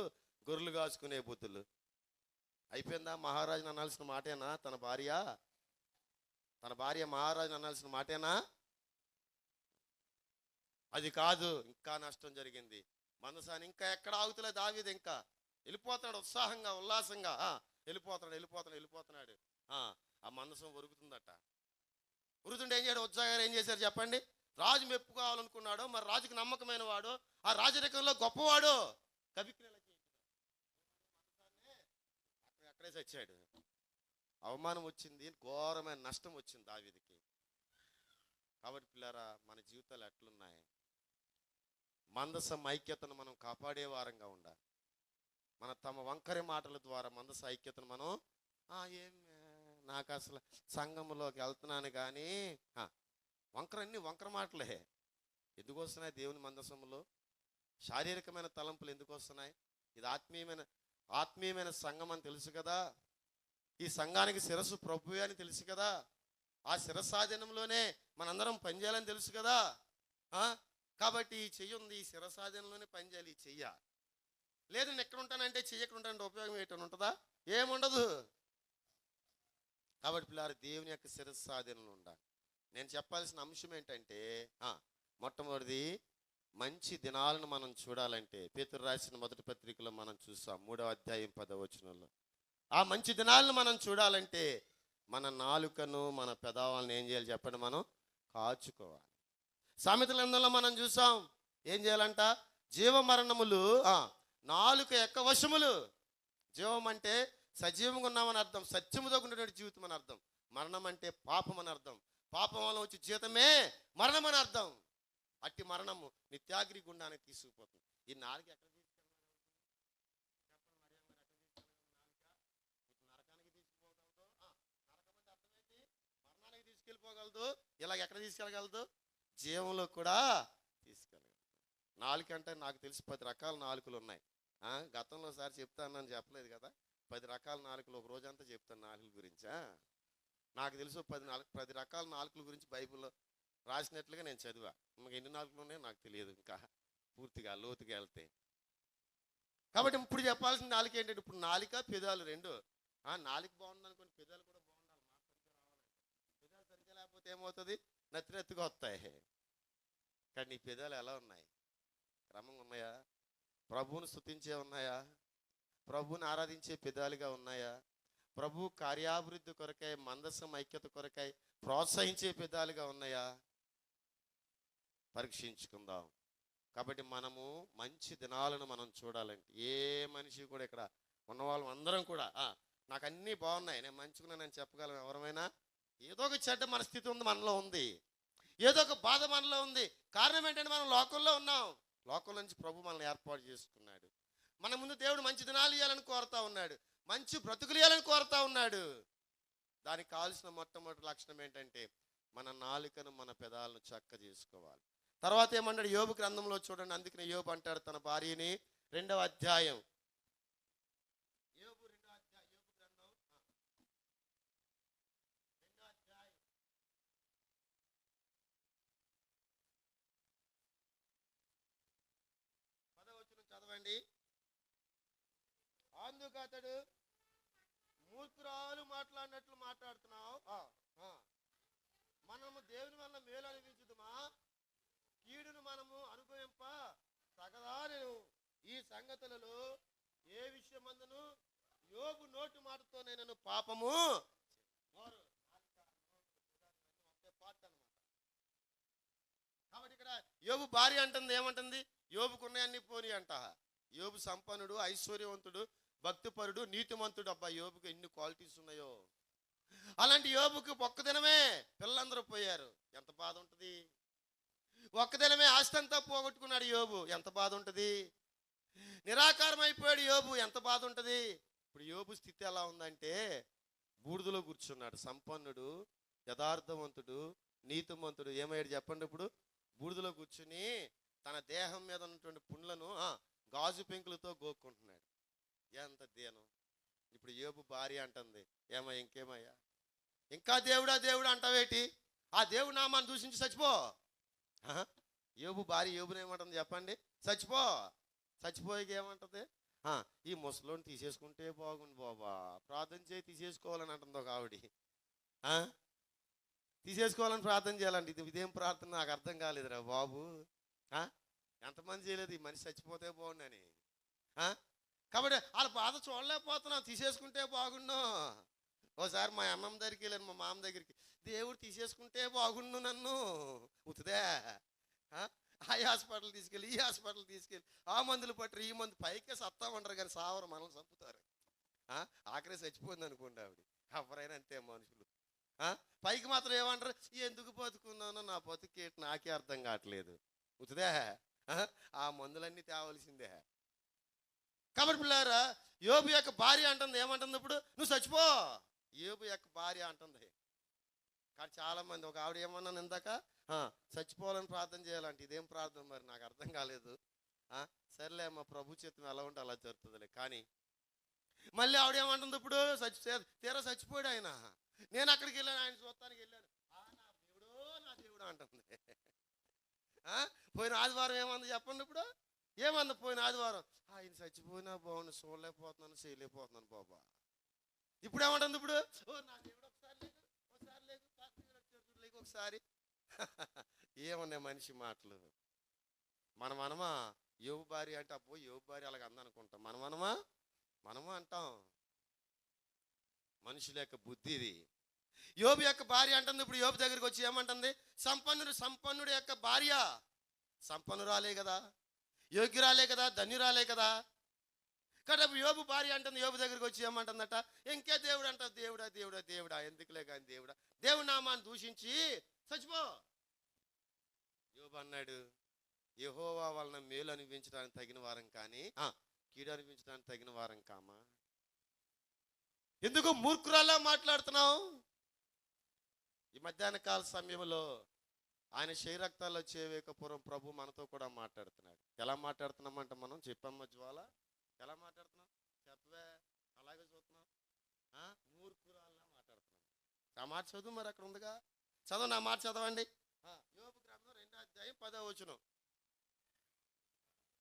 గొర్రెలు కాసుకునే బుద్ధులు. అయిపోయిందా? మహారాజుని అనాల్సిన మాటేనా తన భార్య మహారాజుని అనాల్సిన మాటేనా? అది కాదు, ఇంకా నష్టం జరిగింది. మనసాని ఇంకా ఎక్కడ ఆగుతలే దావీదు, ఇంకా వెళ్ళిపోతున్నాడు ఉత్సాహంగా ఉల్లాసంగా వెళ్ళిపోతున్నాడు. ఆ మందసం ఉరుగుతుందట. ఉరుగుతుంటే ఏం చేయడు? ఉత్సాహంగా ఏం చేశారు చెప్పండి? రాజు మెప్పు కావాలనుకున్నాడు, మరి రాజుకి నమ్మకమైన వాడు, ఆ రాజరికంలో గొప్పవాడు కవిక్రియలకి అక్కడే చచ్చాడు. అవమానం వచ్చింది, ఘోరమైన నష్టం వచ్చింది దావీదుకి. కాబట్టి పిల్లారా, మన జీవితాలు ఎట్లున్నాయి? మందసం ఐక్యతను మనం కాపాడే వారంగా ఉండాలి. తమ వంకరి మాటల ద్వారా మందస ఐక్యతను మనం నాకు అసలు సంఘంలోకి వెళ్తున్నాను కానీ వంకర మాటలే ఎందుకు వస్తున్నాయి? దేవుని మందసంలో శారీరకమైన తలంపులు ఎందుకు వస్తున్నాయి? ఇది ఆత్మీయమైన సంఘం అని తెలుసు కదా. ఈ సంఘానికి శిరస్సు ప్రభువే అని తెలుసు కదా. ఆ శిరస్సాధీనంలోనే మనందరం పనిచేయాలని తెలుసు కదా. కాబట్టి ఈ చెయ్యి ఉంది, ఈ శిరస్సాధీనంలోనే పనిచేయాలి. ఈ చెయ్య లేదు నేను ఎక్కడ ఉంటానంటే చెయ్యి ఎక్కడ ఉంటానంటే ఉపయోగం ఏంటని ఉంటుందా? ఏముండదు. కాబట్టి పిల్లలు దేవుని యొక్క శిరస్సాధీనంలో ఉండాలి. నేను చెప్పాల్సిన అంశం ఏంటంటే మొట్టమొదటిది, మంచి దినాలను మనం చూడాలంటే పేతురు రాసిన మొదటి పత్రికలో మనం చూసాం 3వ అధ్యాయం 10వ వచనంలో. ఆ మంచి దినాలను మనం చూడాలంటే మన నాలుకను మన పెదాలను ఏం చేయాలి చెప్పండి? మనం కాచుకోవాలి. సామెతల గ్రంథంలో మనం చూసాం ఏం చేయాలంట? జీవ మరణములు నాలుక యొక్క వశములు. జీవం అంటే సజీవంగా ఉన్నామని అర్థం, సత్యముతో ఉన్నటువంటి జీవితం అని అర్థం. మరణం అంటే పాపం అని అర్థం. పాపం వల్ల వచ్చే జీవితమే మరణం అని అర్థం. అట్టి మరణము నిత్యాగ్ని గుండానికి తీసుకుపోతుంది. ఈ నాలుగు ఎక్కడ నరకానికి తీసుకెళ్ళిపోగలదు, ఇలాగ ఎక్కడ తీసుకెళ్ళగలదు? జీవంలో కూడా తీసుకెళ్ళగలదు. నాలుక అంటే నాకు తెలిసి 10 రకాల నాలుకలు ఉన్నాయి. గతంలో సారి చెప్తానని చెప్పలేదు కదా. 10 రకాల నాలుకలు ఒక రోజంతా చెప్తాను నాలుకల గురించి. నాకు తెలుసు 10 రకాల నాలుకల గురించి బైబిల్లో రాసినట్లుగా నేను చదివా. మీకు ఎన్ని నాలుకలు ఉన్నాయో నాకు తెలియదు ఇంకా పూర్తిగా లోతుగా వెళ్తే. కాబట్టి ఇప్పుడు చెప్పాల్సిన నాలుక ఏంటంటే, ఇప్పుడు నాలుక పెదాలు రెండు. నాలుక బాగుంది అనుకోండి, పెదాలు కూడా బాగుండాలి. పెదాలు సరిగ్గా లేకపోతే ఏమవుతుంది? నత్తిగా వస్తాయి. కానీ నీ పెదాలు ఎలా ఉన్నాయి? క్రమంగా ఉన్నాయా? ప్రభువును స్తుతించే ఉన్నాయా? ప్రభువుని ఆరాధించే పెదాలుగా ఉన్నాయా? ప్రభు కార్యాభివృద్ధి కొరకై, మందసం ఐక్యత కొరకై ప్రోత్సహించే పెదాలుగా ఉన్నాయా? పరీక్షించుకుందాం. కాబట్టి మనము మంచి దినాలను మనం చూడాలంటే, ఏ మనిషి కూడా ఇక్కడ ఉన్న వాళ్ళు అందరం కూడా నాకు అన్నీ బాగున్నాయి, నేను మంచుకున్నానని చెప్పగలం ఎవరమైనా? ఏదో ఒక చెడ్డ మన స్థితి ఉంది, మనలో ఉంది. ఏదో ఒక బాధ మనలో ఉంది. కారణం ఏంటంటే మనం లోకంలో ఉన్నాం. లోకం నుంచి ప్రభు మనల్ని ఏర్పాటు చేసుకున్నాడు. మన ముందు దేవుడు మంచి దినాలు ఇవ్వాలని కోరుతా ఉన్నాడు, మంచి బ్రతుకులు ఇవ్వాలని కోరుతా ఉన్నాడు. దానికి కావాల్సిన మొట్టమొదటి లక్షణం ఏంటంటే, మన నాలుకను మన పెదాలను చక్క చేసుకోవాలి. తర్వాత ఏమన్నాడు? యోబు గ్రంథంలో చూడండి. అందుకనే యోబు అంటాడు తన భార్యని, 2వ అధ్యాయం యోబు గ్రంథం 2వ అధ్యాయం చూడండి. అందుకు అతడు, మూర్ఖురాలు మాట్లాడినట్లు మాట్లాడుతున్నావు. మనము దేవుని వల్ల మేలు అనిపించుదుమా, కీడును మనము అనుభవింప తగదా? నేను ఈ సంగతులలో ఏ విషయమందును యోబు నోటి మాటతో నేను పాపము కాబట్టి ఇక్కడ యోబు భార్య అంటుంది, ఏమంటుంది? యోబుకున్నాయన్ని పోనీ అంట. యోబు సంపన్నుడు, ఐశ్వర్యవంతుడు, భక్తిపరుడు, నీతిమంతుడు. అబ్బా, యోబుకు ఎన్ని క్వాలిటీస్ ఉన్నాయో. అలాంటి యోబుకి ఒక్క దినమే పిల్లలందరూ పోయారు, ఎంత బాధ ఉంటుంది. ఒక్క దినమే ఆస్తి అంతా పోగొట్టుకున్నాడు యోబు, ఎంత బాధ ఉంటుంది. నిరాకారం అయిపోయాడు యోబు, ఎంత బాధ ఉంటుంది. ఇప్పుడు యోబు స్థితి ఎలా ఉందంటే, బూడిదలో కూర్చున్నాడు. సంపన్నుడు, యథార్థవంతుడు, నీతిమంతుడు ఏమయ్యాడు చెప్పండి? ఇప్పుడు బూడిదలో కూర్చుని తన దేహం మీద ఉన్నటువంటి పుండ్లను గాజు పెంకులతో గోక్కుంటున్నాడు. ఎంత దీనం. ఇప్పుడు యోబు భార్య అంటుంది, ఏమయ్యా ఇంకేమయ్యా, ఇంకా దేవుడా దేవుడా అంటావేటి? ఆ దేవుడు నామాన్ని దూషించి చచ్చిపో. యోబు భార్య యోబుని ఏమంటుంది చెప్పండి? చచ్చిపో. చచ్చిపోయేకి ఏమంటుంది? ఈ ముసలోని తీసేసుకుంటే బాగుంది బాబా, ప్రార్థన చేయి, తీసేసుకోవాలని అంటుంది ఒక ఆవిడ. తీసేసుకోవాలని ప్రార్థన చేయాలండి. ఇదేం ప్రార్థన నాకు అర్థం కాలేదురా బాబు. ఎంతమంది చేయలేదు ఈ మనిషి చచ్చిపోతే బాగుండని. కాబట్టి వాళ్ళ బాధ చూడలేకపోతున్నాం, తీసేసుకుంటే బాగుండు. ఓసారి మా అమ్మమ్మ దగ్గరికి వెళ్ళాను, మా మామ దగ్గరికి. దేవుడు తీసేసుకుంటే బాగుండు నన్ను, ఉతుదే ఆ హాస్పిటల్ తీసుకెళ్ళి, ఈ హాస్పిటల్ తీసుకెళ్ళి, ఆ మందులు పట్టరు, ఈ మందు పైకే సత్తా ఉండరు కానీ సావరు, మనల్ని చంపుతారు. ఆఖరి చచ్చిపోయింది అనుకోండి ఆవిడ. ఎవరైనా అంతే మనుషులు. పైకి మాత్రం ఏమంటారు? ఎందుకు బతుకున్నానో నా బతుకేటి నాకే అర్థం కావట్లేదు, ఉతుదే ఆ మందులన్నీ తేవలసిందే. కాబట్టి పిల్లారా, యోబు యొక్క భార్య అంటుంది, ఏమంటుంది ఇప్పుడు? నువ్వు చచ్చిపో. యోబు యొక్క భార్య అంటుంది. కానీ చాలా మంది, ఒక ఆవిడ ఏమన్నాను ఇందాక, చచ్చిపోవాలని ప్రార్థన చేయాలంటే ఇదేం ప్రార్థన మరి నాకు అర్థం కాలేదు. సర్లే మా ప్రభు చిత్తం ఎలా ఉంటే అలా జరుగుతుందిలే. కానీ మళ్ళీ ఆవిడ ఏమంటుంది ఇప్పుడు? తీరా చచ్చిపోయాడు ఆయన. నేను అక్కడికి వెళ్ళాను, ఆయన చూస్తానికి వెళ్ళాను. నా దేవుడు అంటుంది. పోయిన ఆదివారం ఏమంది చెప్పండి? ఇప్పుడు ఏమంది? పోయిన ఆదివారం ఆయన చచ్చిపోయినా బాగుండు, చూడలేకపోతున్నాను, చేయలేకపోతున్నాను బాబా. ఇప్పుడు ఏమంటుంది? ఇప్పుడు నా దేవుడు ఒకసారి లేదు, ఒకసారి లేదు, ఒకసారి. ఏమన్నా మనిషి మాటలు. మనమా యోబు భార్య అంటే అబ్బో యోబు భార్య అలాగ అందనుకుంటాం. మనము అంటాం. మనుషుల యొక్క బుద్ధి ఇది. యోబు యొక్క భార్య అంటుంది ఇప్పుడు యోబు దగ్గరికి వచ్చి ఏమంటుంది? సంపన్నుడి యొక్క భార్య సంపన్నురాలే కదా, యోగ్యురాలే కదా, ధన్యురాలే కదా. కాబట్టి యోబు భార్య అంటుంది యోబు దగ్గరికి వచ్చి ఏమంటుందట? ఇంకే దేవుడు అంట. దేవుడా దేవుడా దేవుడా, ఎందుకులే కానీ దేవుడా, దేవుడి నామాన్ని దూషించి చచ్చిపో. యోబు అన్నాడు, యెహోవా వలన మేలు అనిపించడానికి తగిన వారం కానీ కీడు అనిపించడానికి తగిన వారం కామా. ఎందుకు మూర్ఖురాల్లా మాట్లాడుతున్నావు? ఈ మధ్యాహ్న కాల సమయంలో ఆయన శరీరక్తాల్లో చేవేకపురం ప్రభు మనతో కూడా మాట్లాడుతున్నాడు. ఎలా మాట్లాడుతున్నామంట? మనం చెప్పమ్మ జ్వాల, ఎలా మాట్లాడుతున్నాం చెప్పవే, అలాగే చూస్తున్నాం. మూర్ఖురాల్లా మాట్లాడుతున్నాం. ఆ మాట చదువు, మరి అక్కడ ఉందిగా, చదవండి, ఆ మాట చదవండి. యోబు గ్రంథం 2వ అధ్యాయం 10వ వచనం.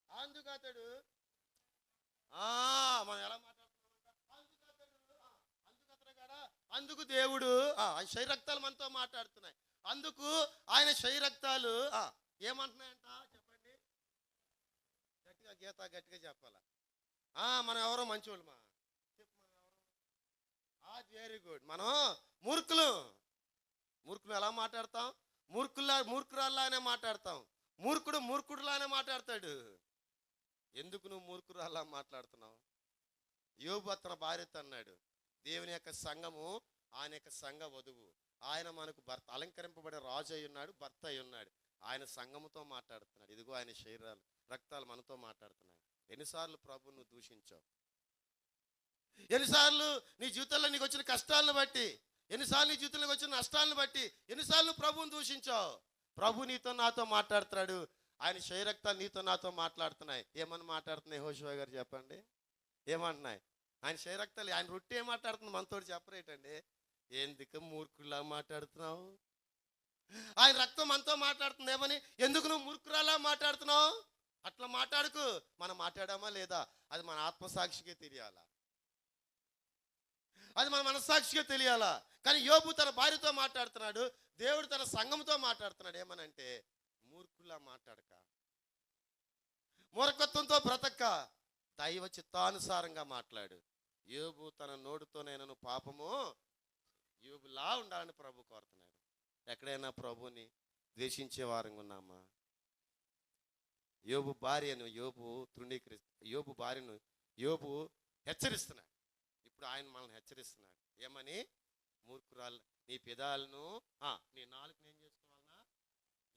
అందుకు అతడు మనం ఎలా మాట్లాడుతున్నామంట? అందుకు దేవుడు శరీరక్తాలు మనతో మాట్లాడుతున్నాయి. అందుకు ఆయన శరీరక్తాలు ఏమంటున్నాయంట చెప్పండి? గట్టిగా గీత గట్టిగా చెప్పాలా? మనం ఎవరో మంచోళ్ళు మా చెప్పు, మనం ఎవరు? Very good. మనం మూర్ఖులు ఎలా మాట్లాడతాం? మూర్ఖురాల్లానే మాట్లాడతాం. మూర్ఖుడులానే మాట్లాడతాడు. ఎందుకు నువ్వు మూర్ఖురాల్లా మాట్లాడుతున్నావు? యోబు తన భార్యతో అన్నాడు, దేవుని యొక్క సంఘము ఆయన యొక్క సంఘ వధువు, ఆయన మనకు భర్త, అలంకరింపబడే రాజు అయి ఉన్నాడు, భర్త అయి ఉన్నాడు. ఆయన సంఘముతో మాట్లాడుతున్నాడు. ఇదిగో ఆయన శరీరాలు రక్తాలు మనతో మాట్లాడుతున్నాయి. ఎన్నిసార్లు ప్రభు నువ్వు దూషించావు? ఎన్నిసార్లు నీ జీవితంలో నీకు వచ్చిన కష్టాలను బట్టి, ఎన్నిసార్లు నీ జీవితంలోకి వచ్చిన నష్టాలను బట్టి ఎన్నిసార్లు ప్రభువుని దూషించావు? ప్రభు నీతో నాతో మాట్లాడుతున్నాడు. ఆయన శరీరక్తాలు నీతో నాతో మాట్లాడుతున్నాయి. ఏమని మాట్లాడుతున్నాయి? యెహోషువ గారు చెప్పండి, ఏమంటున్నాయి? ఆయన శరీరక్తాలు, ఆయన రొట్టె ఏం మాట్లాడుతుంది మనతో చెప్పరేటండి? ఎందుకు మూర్ఖులా మాట్లాడుతున్నావు? ఆయన రక్తం మనతో మాట్లాడుతుంది. ఏమని? ఎందుకు నువ్వు మూర్ఖురాలా మాట్లాడుతున్నావు? అట్లా మాట్లాడుకు. మనం మాట్లాడామా లేదా అది మన ఆత్మసాక్షికే తెలియాలా, అది మన మనస్సాక్షిగా తెలియాలా. కానీ యోబు తన భార్యతో మాట్లాడుతున్నాడు, దేవుడు తన సంఘంతో మాట్లాడుతున్నాడు. ఏమనంటే, మూర్ఖుల్లా మాట్లాడక, మూర్ఖత్వంతో బ్రతక్క, దైవ చిత్తానుసారంగా మాట్లాడు. యోబు తన నోటితో నేను పాపము యోబులా ఉండాలని ప్రభు కోరుతున్నాడు. ఎక్కడైనా ప్రభుని ద్వేషించే వారంగా ఉన్నామా? యోబు భార్యను యోబు భార్యను యోబు హెచ్చరిస్తున్నాడు. ఇప్పుడు ఆయన మనల్ని హెచ్చరిస్తున్నాడు. ఏమని? మూర్ఖురాలు, నీ పెదాలను నీ నాలుకను ఏం చేసుకోవాలన్నా?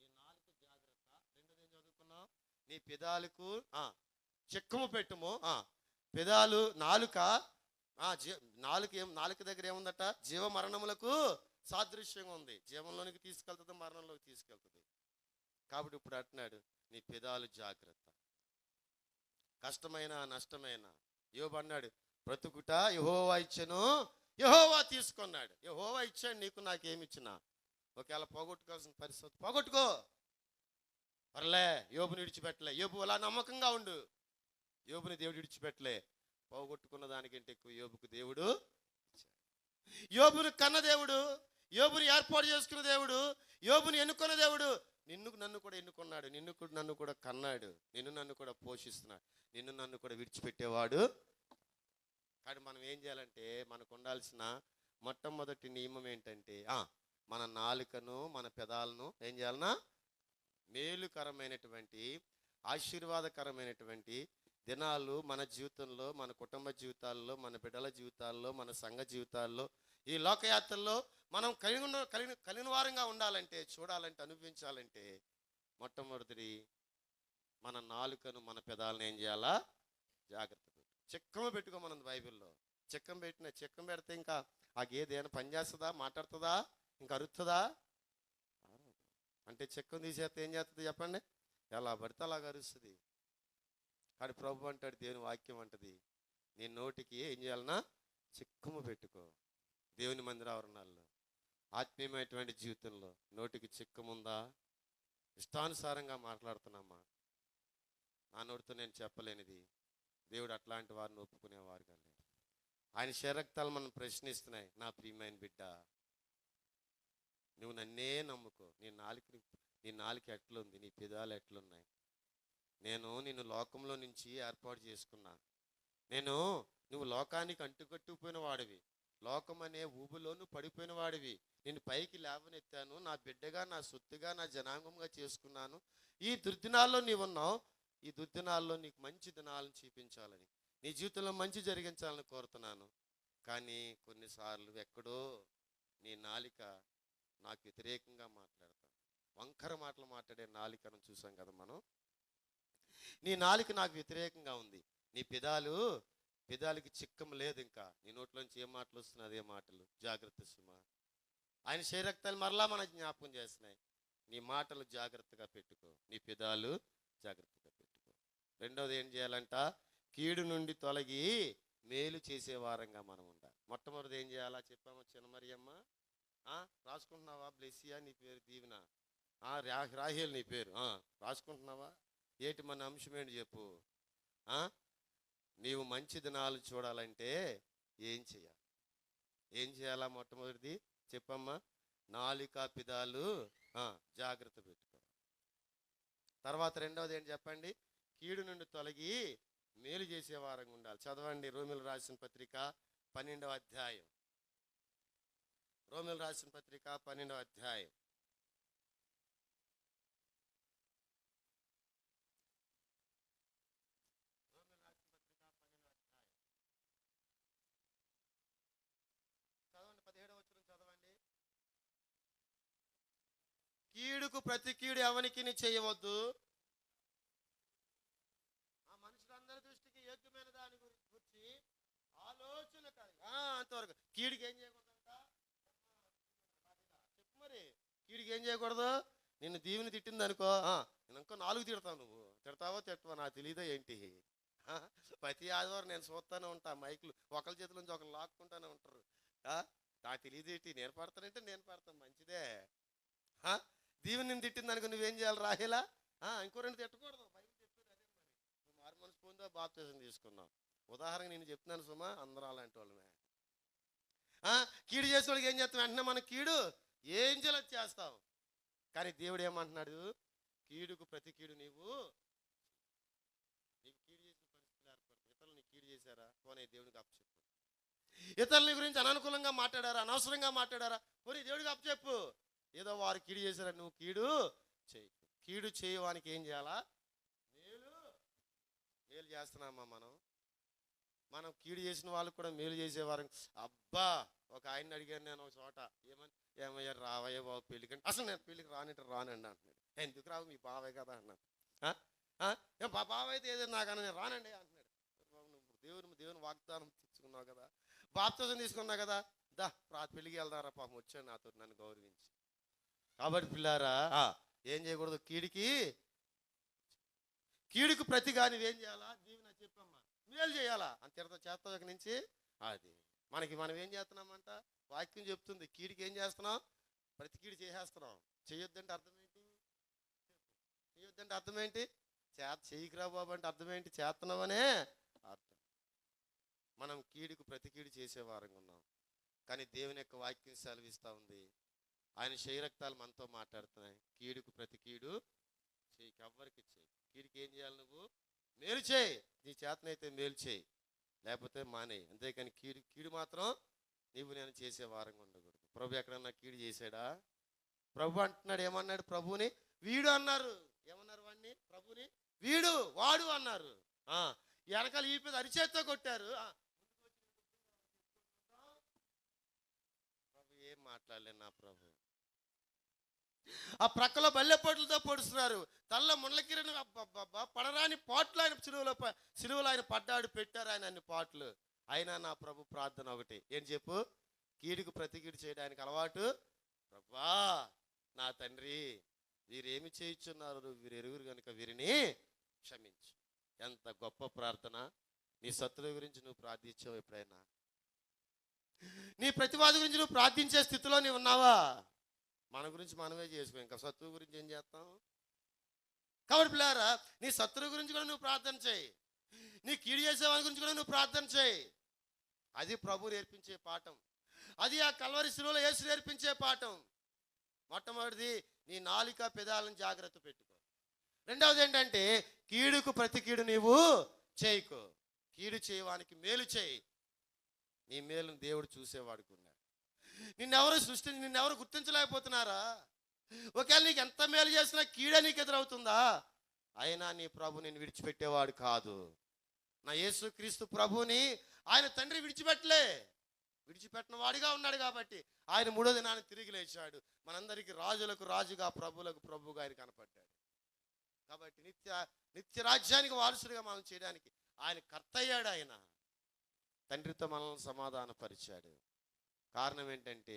నీ నాలుక జాగ్రత్త. రెండోది ఏం చదువుకున్నావు? నీ పెదాలకు చిక్కము పెట్టుము. పెదాలు నాలుక నాలుక దగ్గర ఏముందట? జీవ మరణములకు సాదృశ్యంగా ఉంది. జీవంలోనికి తీసుకెళ్తుంది, మరణంలోకి తీసుకెళ్తుంది. కాబట్టి ఇప్పుడు అంటున్నాడు, నీ పెదాలు జాగ్రత్త. కష్టమైన నష్టమైన యోబు అన్నాడు, బ్రతుకుట యెహోవా ఇచ్చెను, యెహోవా తీసుకున్నాడు. యెహోవా ఇచ్చాడు నీకు, నాకేమిచ్చినా. ఒకవేళ పోగొట్టుకోవాల్సిన పరిస్థితి పోగొట్టుకో, పర్లే. యోబుని విడిచిపెట్టలే. యోబు అలా నమ్మకంగా ఉండు. యోబుని దేవుడు విడిచిపెట్టలే. పోగొట్టుకున్న దానికంటే ఎక్కువ యోబుకు దేవుడు యోబుని కన్న దేవుడు, యోబుని ఏర్పాటు చేసుకున్న దేవుడు, యోబుని ఎన్నుకున్న దేవుడు నన్ను కూడా ఎన్నుకున్నాడు. నన్ను కూడా కన్నాడు. నన్ను కూడా పోషిస్తున్నాడు. నన్ను కూడా విడిచిపెట్టేవాడు. కానీ మనం ఏం చేయాలంటే, మనకు ఉండాల్సిన మొట్టమొదటి నియమం ఏంటంటే, మన నాలుకను మన పెదాలను ఏం చేయాలన్నా? మేలుకరమైనటువంటి ఆశీర్వాదకరమైనటువంటి దినాలు మన జీవితంలో, మన కుటుంబ జీవితాల్లో, మన బిడ్డల జీవితాల్లో, మన సంఘ జీవితాల్లో, ఈ లోకయాత్రల్లో మనం కలిగిన వారంగా ఉండాలంటే, చూడాలంటే, అనుభవించాలంటే, మొట్టమొదటిది మన నాలుకను మన పెదాలను ఏం చేయాలా? జాగ్రత్త పెట్టు. చిక్కము పెట్టుకోమన్నది బైబిల్లో. చిక్కం పెడితే ఇంకా ఆ గేదె ఏమైనా పని చేస్తుందా? మాట్లాడుతుందా? ఇంకా అరుస్తుందా? అంటే చిక్కం తీసేస్తే ఏం చేస్తుంది చెప్పండి? ఎలా పడితే అలాగ అరుస్తుంది. కానీ ప్రభు అంటాడు, దేవుని వాక్యం అంటది, నీ నోటికి ఏం చేయాలన్నా? చిక్కము పెట్టుకో. దేవుని మందిరావరణాల్లో, ఆత్మీయమైనటువంటి జీవితంలో నోటికి చిక్కముందా? ఇష్టానుసారంగా మాట్లాడుతున్నామా? నా నోటితో నేను చెప్పలేనిది దేవుడు అట్లాంటి వారిని ఒప్పుకునేవారుగా లేడు. ఆయన శరీరక్తాలు మనం ప్రశ్నిస్తున్నాయి. నా ప్రియమైన బిడ్డ, నువ్వు నన్నే నమ్ముకో. నీ నాలుక ఎట్లుంది? నీ పెదాలు ఎట్లున్నాయి? నేను నిన్ను లోకంలో నుంచి ఏర్పాటు చేసుకున్నా. నువ్వు లోకానికి అంటుకట్టుకుపోయిన వాడివి. లోకం అనే ఊబులో నువ్వు పడిపోయిన వాడివి. నేను పైకి లేవనెత్తాను. నా బిడ్డగా, నా సొత్తుగా, నా జనాంగంగా చేసుకున్నాను. ఈ దుర్దినాల్లో నీవున్నావు. ఈ దుర్దినాల్లో నీకు మంచి దినాలను చూపించాలని, నీ జీవితంలో మంచి జరిగించాలని కోరుతున్నాను. కానీ కొన్నిసార్లు ఎక్కడో నీ నాలిక నాకు వ్యతిరేకంగా మాట్లాడతాను. వంకర మాటలు మాట్లాడే నాలికను చూసాం కదా మనం. నీ నాలిక నాకు వ్యతిరేకంగా ఉంది. నీ పెదాలకి చిక్కం లేదు. ఇంకా నీ నోట్లోంచి ఏ మాటలు వస్తున్నాయి? అదే మాటలు. జాగ్రత్త సుమా. ఆయన శరీరక్తాలు మరలా మనకు జ్ఞాపకం చేస్తున్నాయి. నీ మాటలు జాగ్రత్తగా పెట్టుకో. నీ పెదాలు జాగ్రత్తగా పెట్టుకో. రెండవది ఏం చేయాలంట? కీడు నుండి తొలగి మేలు చేసే వారంగా మనం ఉండాలి. మొట్టమొదటి ఏం చేయాలా చెప్పాము? చిన్న మరియమ్మ రాసుకుంటున్నావా? బ్లెస్సియా నీ పేరు, దీవెన, రాహేల్ నీ పేరు రాసుకుంటున్నావా? ఏటి మన అంశం ఏంటి చెప్పు? నీవు మంచి దినాలు చూడాలంటే ఏం చేయాలా? మొట్టమొదటిది చెప్పమ్మా. నాలుక పెదాలు జాగ్రత్త పెట్టుకో. తర్వాత రెండవది ఏంటి చెప్పండి? కీడు నుండి తొలగి మేలు చేసే వారంగా ఉండాలి. చదవండి రోమిలు రాసిన పత్రిక 12వ అధ్యాయం. రోమిలు రాసిన పత్రిక 12వ అధ్యాయం. చదవండి 17వ వచనం చదవండి. కీడుకు ప్రతి కీడు ఎవనికి చేయవద్దు. ఆ మనుషులందరి దృష్టికి యోగ్యమైన దాని గురించి ఆలోచన అంతవరకు. కీడుకి ఏం చేయకూడదంట? చెప్పు మరి. కీడుకి ఏం చేయకూడదు? నిన్ను దీవెని తిట్టింది అనుకో, నేను ఇంకో 4 తిడతావు. నువ్వు తిడతావో నాకు తెలియదా ఏంటి? ప్రతి ఆదివారం నేను చూస్తూనే ఉంటా. మైకులు ఒకరి చేతుల నుంచి ఒకరు లాక్కుంటూనే ఉంటారు. నాకు తెలియదు ఏంటి? నేను పడతానంటే నేను పడతాను, మంచిదే. దీవెని నిన్ను తిట్టింది అనుకో, నువ్వేం చేయాలి రాహేలా? ఇంకో 2 తిట్టకూడదు. బైబిల్ చెప్పేది అదే రక్షించుకుంటావు, బాప్తిజం తీసుకున్నావు. ఉదాహరణ నేను చెప్తున్నాను సుమా, అందరూ అలాంటి వాళ్ళమే. కీడు చేసే వాళ్ళకి ఏం చేస్తాం, వెంటనే మనం కీడు ఏం చేయాలో చేస్తాం. కానీ దేవుడు ఏమంటున్నాడు, కీడుకు ప్రతి కీడు నీకు కీడు చేసిన పరిస్థితులు ఏర్పడతాయి. ఇతరులు నీకు కీడు చేశారా, పోనీ దేవుడికి అప్పచెప్పు. ఇతరుల గురించి అననుకూలంగా మాట్లాడారా, అనవసరంగా మాట్లాడారా, పోనీ దేవుడికి అప్పచెప్పు. ఏదో వారు కీడు చేశారా, నువ్వు కీడు చేయి. కీడు చేయవానికి ఏం చేయాలా, మేలు చేస్తున్నామా మనం కీడు చేసిన వాళ్ళకు కూడా మేలు చేసేవారు. అబ్బా, ఒక ఆయన్ని అడిగాను నేను ఒక చోట, ఏమయ్యా రావయ్య బాబు పెళ్ళికి, అసలు నేను పెళ్ళికి రానండి అంటున్నాడు. ఎందుకు రావు, మీ బావే కదా అన్నాను. బావ అయితే ఏదైనా నాకన్నా నేను రానండి అంటున్నాడు. దేవుని వాగ్దానం తెచ్చుకున్నావు కదా, బాప్తిజం తీసుకున్నావు కదా, పెళ్ళికి వెళ్దారా, పాపం వచ్చాడు నాతో నన్ను గౌరవించి. కాబట్టి పిల్లారా, ఏం చేయకూడదు, కీడుకు ప్రతిగా నువ్వేం చేయాలా, దీవెన చెప్పమ్మా, మేలు చేయాలా అని చేస్తావు. ఇక నుంచి అది మనం ఏం చేస్తున్నామంట, వాక్యం చెప్తుంది. కీడికి ఏం చేస్తున్నాం, ప్రతి కీడు చేసేస్తున్నాం. చేయొద్దంటే అర్థం ఏంటి, చేయొద్దంటే అర్థం ఏంటి, చేయకురా బాబు అంటే అర్థం ఏంటి, చేస్తున్నామనే అర్థం. మనం కీడుకు ప్రతి కీడు చేసేవారంగా ఉన్నాం. కానీ దేవుని యొక్క వాక్యం సెలవిస్తూ ఉంది, ఆయన శరీరక్తాలు మనతో మాట్లాడుతున్నాయి. కీడుకు ప్రతి కీడు చేయకు, ఎవ్వరికి చేయి. కీడికి ఏం చేయాలి, నువ్వు మేలు చేయి. నీ చేతనైతే మేలు చేయి, లేకపోతే మానేయి. అంతేకాని కీడు మాత్రం నేను చేసే వారంగా ఉండకూడదు. ప్రభు ఎక్కడన్నా కీడు చేశాడా, ప్రభు అంటున్నాడు. ఏమన్నాడు ప్రభుని, వీడు అన్నారు. ఏమన్నారు వాడిని, ప్రభుని వీడు వాడు అన్నారు. వెనకాల ఈ పెద్ద అరిచేత్తో కొట్టారు. ప్రభు ఏం మాట్లాడలేదు నా ప్రభు. ఆ ప్రక్కలో బల్లెపోట్లతో పొడుస్తున్నారు, తల్ల ముళ్ళకిరని పడరాని పాటలు ఆయన సిలువలో ఆయన పడ్డాడు, పెట్టారు ఆయన అన్ని పాటలు. అయినా నా ప్రభు ప్రార్థన ఒకటి, ఏం చెప్పు, కీడుకు ప్రతి కీడు చేయడానికి అలవాటు. ప్రభా నా తండ్రి, వీరేమి చేయుచున్నారు, వీరు ఎరుగురు కనుక వీరిని క్షమించు. ఎంత గొప్ప ప్రార్థన. నీ శత్రువు గురించి నువ్వు ప్రార్థించావు ఎప్పుడైనా? నీ ప్రతివాది గురించి నువ్వు ప్రార్థించే స్థితిలో నీవు ఉన్నావా? మన గురించి మనమే చేసుకో, ఇంకా శత్రువు గురించి ఏం చేస్తాం? కాబట్టి పిల్లారా, నీ శత్రువు గురించి కూడా నువ్వు ప్రార్థన చేయి, నీ కీడు చేసేవాని గురించి కూడా నువ్వు ప్రార్థన చేయి. అది ప్రభు నేర్పించే పాఠం, అది ఆ కల్వరి శిలువలో యేసు నేర్పించే పాఠం. మొట్టమొదటిది, నీ నాలుక పెదాలను జాగ్రత్త పెట్టుకో. రెండవది ఏంటంటే, కీడుకు ప్రతి కీడు నీవు చేయకు. కీడు చేయవానికి మేలు చేయి. నీ మేలును దేవుడు చూసేవాడుకున్నాడు. నిన్నెవరు గుర్తించలేకపోతున్నారా? ఒకవేళ నీకు ఎంత మేలు చేసినా కీడే నీకు ఎదురవుతుందా? అయినా నీ ప్రభు నేను విడిచిపెట్టేవాడు కాదు. నా యేసుక్రీస్తు ప్రభుని ఆయన తండ్రి విడిచిపెట్టిన వాడిగా ఉన్నాడు. కాబట్టి ఆయన మూడో దినాన్ని తిరిగి లేచాడు. మనందరికీ రాజులకు రాజుగా, ప్రభులకు ప్రభుగా ఆయన కనపడ్డాడు. కాబట్టి నిత్య రాజ్యానికి వారసుడిగా మనం చేయడానికి ఆయన కర్త అయ్యాడు. ఆయన తండ్రితో మనల్ని సమాధానపరిచాడు. కారణం ఏంటంటే,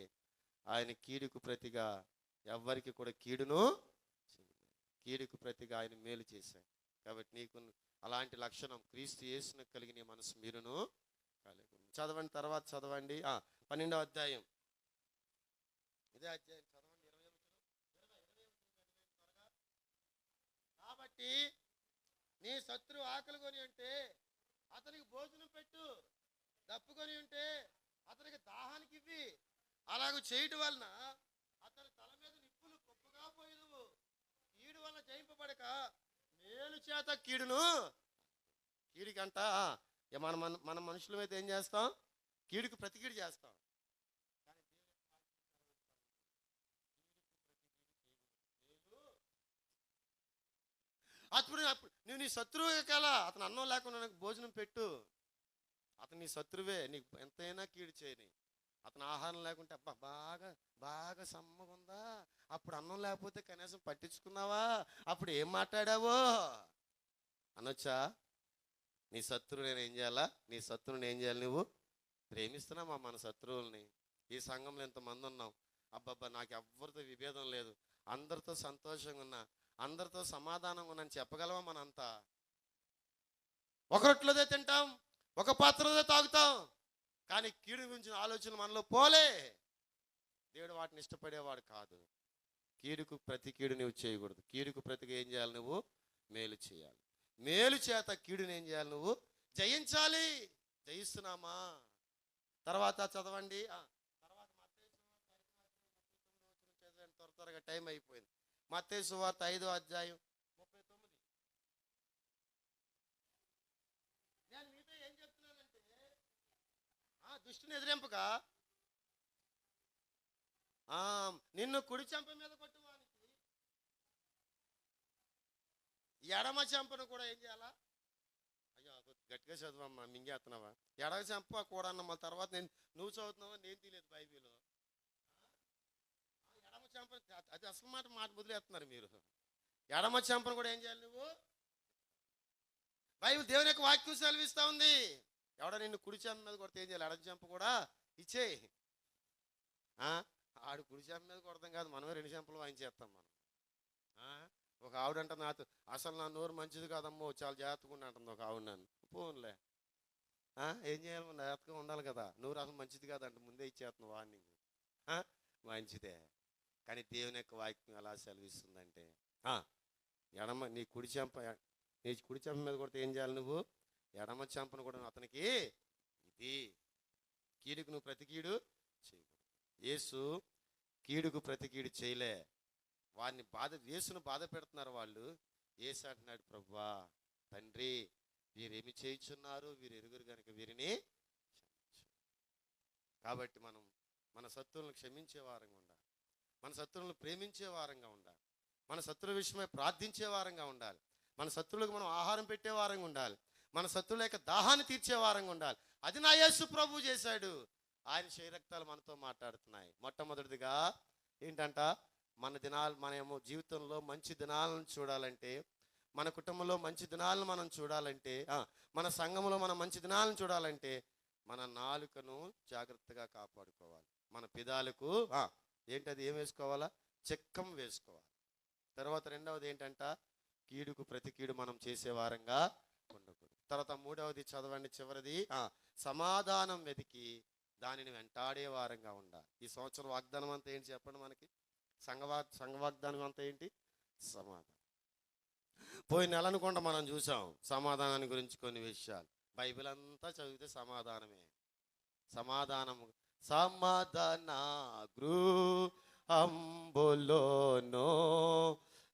ఆయన కీడుకు ప్రతిగా ఎవ్వరికి కూడా కీడుకు ప్రతిగా ఆయన మేలు చేశాడు. కాబట్టి నీకు అలాంటి లక్షణం క్రీస్తు యేసును కలిగిన మనసు మీరును కలిగి చదవండి. తర్వాత చదవండి 12వ అధ్యాయం. ఇదే అధ్యాయం చదవండి. 20. కాబట్టి నీ శత్రువు ఆకలి కొని ఉంటే అతనికి భోజనం పెట్టు, దప్పుకొని ఉంటే అతనికి దాహానికి ఇవ్వి. అలాగ చేయటం వలన అతని తల మీద నిప్పులు గొప్పగా పోయినవు. కీడు వలన జయింపబడక మేలు చేత కీడికంట మన మనుషులమైతే ఏం చేస్తాం, కీడుకు ప్రతి కీడు చేస్తాం. అప్పుడు నువ్వు నీ శత్రువు కదా, అతను అన్నం లేకుండా నాకు భోజనం పెట్టు. అతను నీ శత్రువే, నీకు ఎంతైనా కీడు చేయని. అతను ఆహారం లేకుంటే అబ్బా బాగా సమ్మగా ఉందా, అప్పుడు అన్నం లేకపోతే కనీసం పట్టించుకున్నావా, అప్పుడు ఏం మాట్లాడావో అనొచ్చా? నీ శత్రువు నేను ఏం చేయాలా? నీ శత్రువుని ఏం చేయాలి? నువ్వు ప్రేమిస్తున్నామా మన శత్రువుల్ని? ఈ సంఘంలో ఎంతమంది ఉన్నాం, అబ్బబ్బా నాకు ఎవరితో విభేదం లేదు, అందరితో సంతోషంగా ఉన్నా, అందరితో సమాధానంగా ఉన్నాను చెప్పగలవా? మనంతా ఒక రొట్టెలోదే తింటాం, ఒక పాత్రలో తాగుతాం, కానీ కీడు గురించిన ఆలోచన మనలో పోలే. దేవుడు వాటిని ఇష్టపడేవాడు కాదు. కీడుకు ప్రతి కీడు నువ్వు చేయకూడదు. కీడుకు ప్రతిగా ఏం చేయాలి? నువ్వు మేలు చేయాలి. మేలు చేత కీడుని ఏం చేయాలి? నువ్వు జయించాలి. జయిస్తున్నామా? తర్వాత చదవండి. తర్వాత త్వరగా టైం అయిపోయింది. మత్తయి సువార్త 5వ అధ్యాయం 39. నేను మీతో ఏం చెప్తున్నానంటే దుష్టుని ఎదిరింపగా నిన్ను కుడి చెంప మీద కొట్టువానికి ఎడమ చెంపను కూడా ఏం చేయాలా? అయ్యో గట్టిగా చదువమ్మా, మింగేస్తున్నావా? ఎడమ చెంప కూడా అన్న తర్వాత నువ్వు చదువుతున్నావా? నేను తీయలేదు బైబిల్. ఎడమ చెంప అది అసలు మాట వదిలేస్తున్నారు మీరు. ఎడమ చెంపను కూడా ఏం చేయాలి నువ్వు? బైబిల్ దేవుని యొక్క వాక్యం సెలవిస్తూ ఉంది. ఎవడ నిన్ను కుడి చెంప మీద కొడితే ఏం చేయాలి? ఎడమ చెంప కూడా ఇచ్చేయి. ఆడు కుడి చెంప మీద కొడతాం కాదు, మనమే 2 చెంపలు వాయించేస్తాం మనం. ఒక ఆవిడంట నాతో, అసలు నా నోరు మంచిది కాదమ్మో, చాలా జాగ్రత్తగా అంటుంది ఒక ఆవిడ. నన్ను పోన్లే, ఏం చేయాలి? జాగ్రత్తగా ఉండాలి కదా. నోరు అసలు మంచిది కాదంట, ముందే ఇచ్చేస్తున్నావు వార్నింగ్. మంచిదే, కానీ దేవుని యొక్క వాక్యం ఎలా సెలవిస్తుందంటే ఎడమ నీ కుడి చెంప మీద కొడితే ఏం చేయాలి? నువ్వు ఎడమ చెంపను కూడా అతనికి ఇది కీడుకు నువ్వు ప్రతి కీడు చేయకూడదు. యేసు కీడుకు ప్రతి కీడు చేయలే. వారిని యేసును బాధ పెడుతున్నారు వాళ్ళు. యేసు అంటున్నాడు, ప్రభువా తండ్రి వీరేమి చేయుచున్నారు, వీరు ఎరుగురు కనుక వీరిని కాబట్టి మనం మన శత్రువులను క్షమించే వారంగా ఉండాలి. మన శత్రువులను ప్రేమించే వారంగా ఉండాలి. మన శత్రువుల విషయమై ప్రార్థించే వారంగా ఉండాలి. మన శత్రువులకు మనం ఆహారం పెట్టే వారంగా ఉండాలి. మన శత్రువుల యొక్క దాహాన్ని తీర్చే వారంగా ఉండాలి. అది నా యేసు ప్రభు చేశాడు. ఆయన శరీరక్తాలు మనతో మాట్లాడుతున్నాయి. మొట్టమొదటిదిగా ఏంటంట? మనమేమో జీవితంలో మంచి దినాలను చూడాలంటే, మన కుటుంబంలో మంచి దినాలను మనం చూడాలంటే, మన సంఘంలో మనం మంచి దినాలను చూడాలంటే మన నాలుకను జాగ్రత్తగా కాపాడుకోవాలి. మన పిదాలకు ఏంటది ఏం వేసుకోవాలా? చెక్కం వేసుకోవాలి. తర్వాత రెండవది ఏంటంట? కీడుకు ప్రతి కీడు మనం చేసే వారంగా ఉండకూడదు. తర్వాత మూడవది చదవండి, చివరిది సమాధానం వెతికి దానిని వెంటాడే వారంగా ఉండాలి. ఈ సంవత్సరం వాగ్దానం అంతా ఏంటి చెప్పండి? మనకి సంఘ వాగ్దానం అంతా ఏంటి? సమాధానం. పోయిన నెల అనుకుంటా మనం చూసాం సమాధానాన్ని గురించి కొన్ని విషయాలు. బైబిల్ అంతా చదివితే సమాధానమే. సమాధానము సమాధాన గృహంబులోనో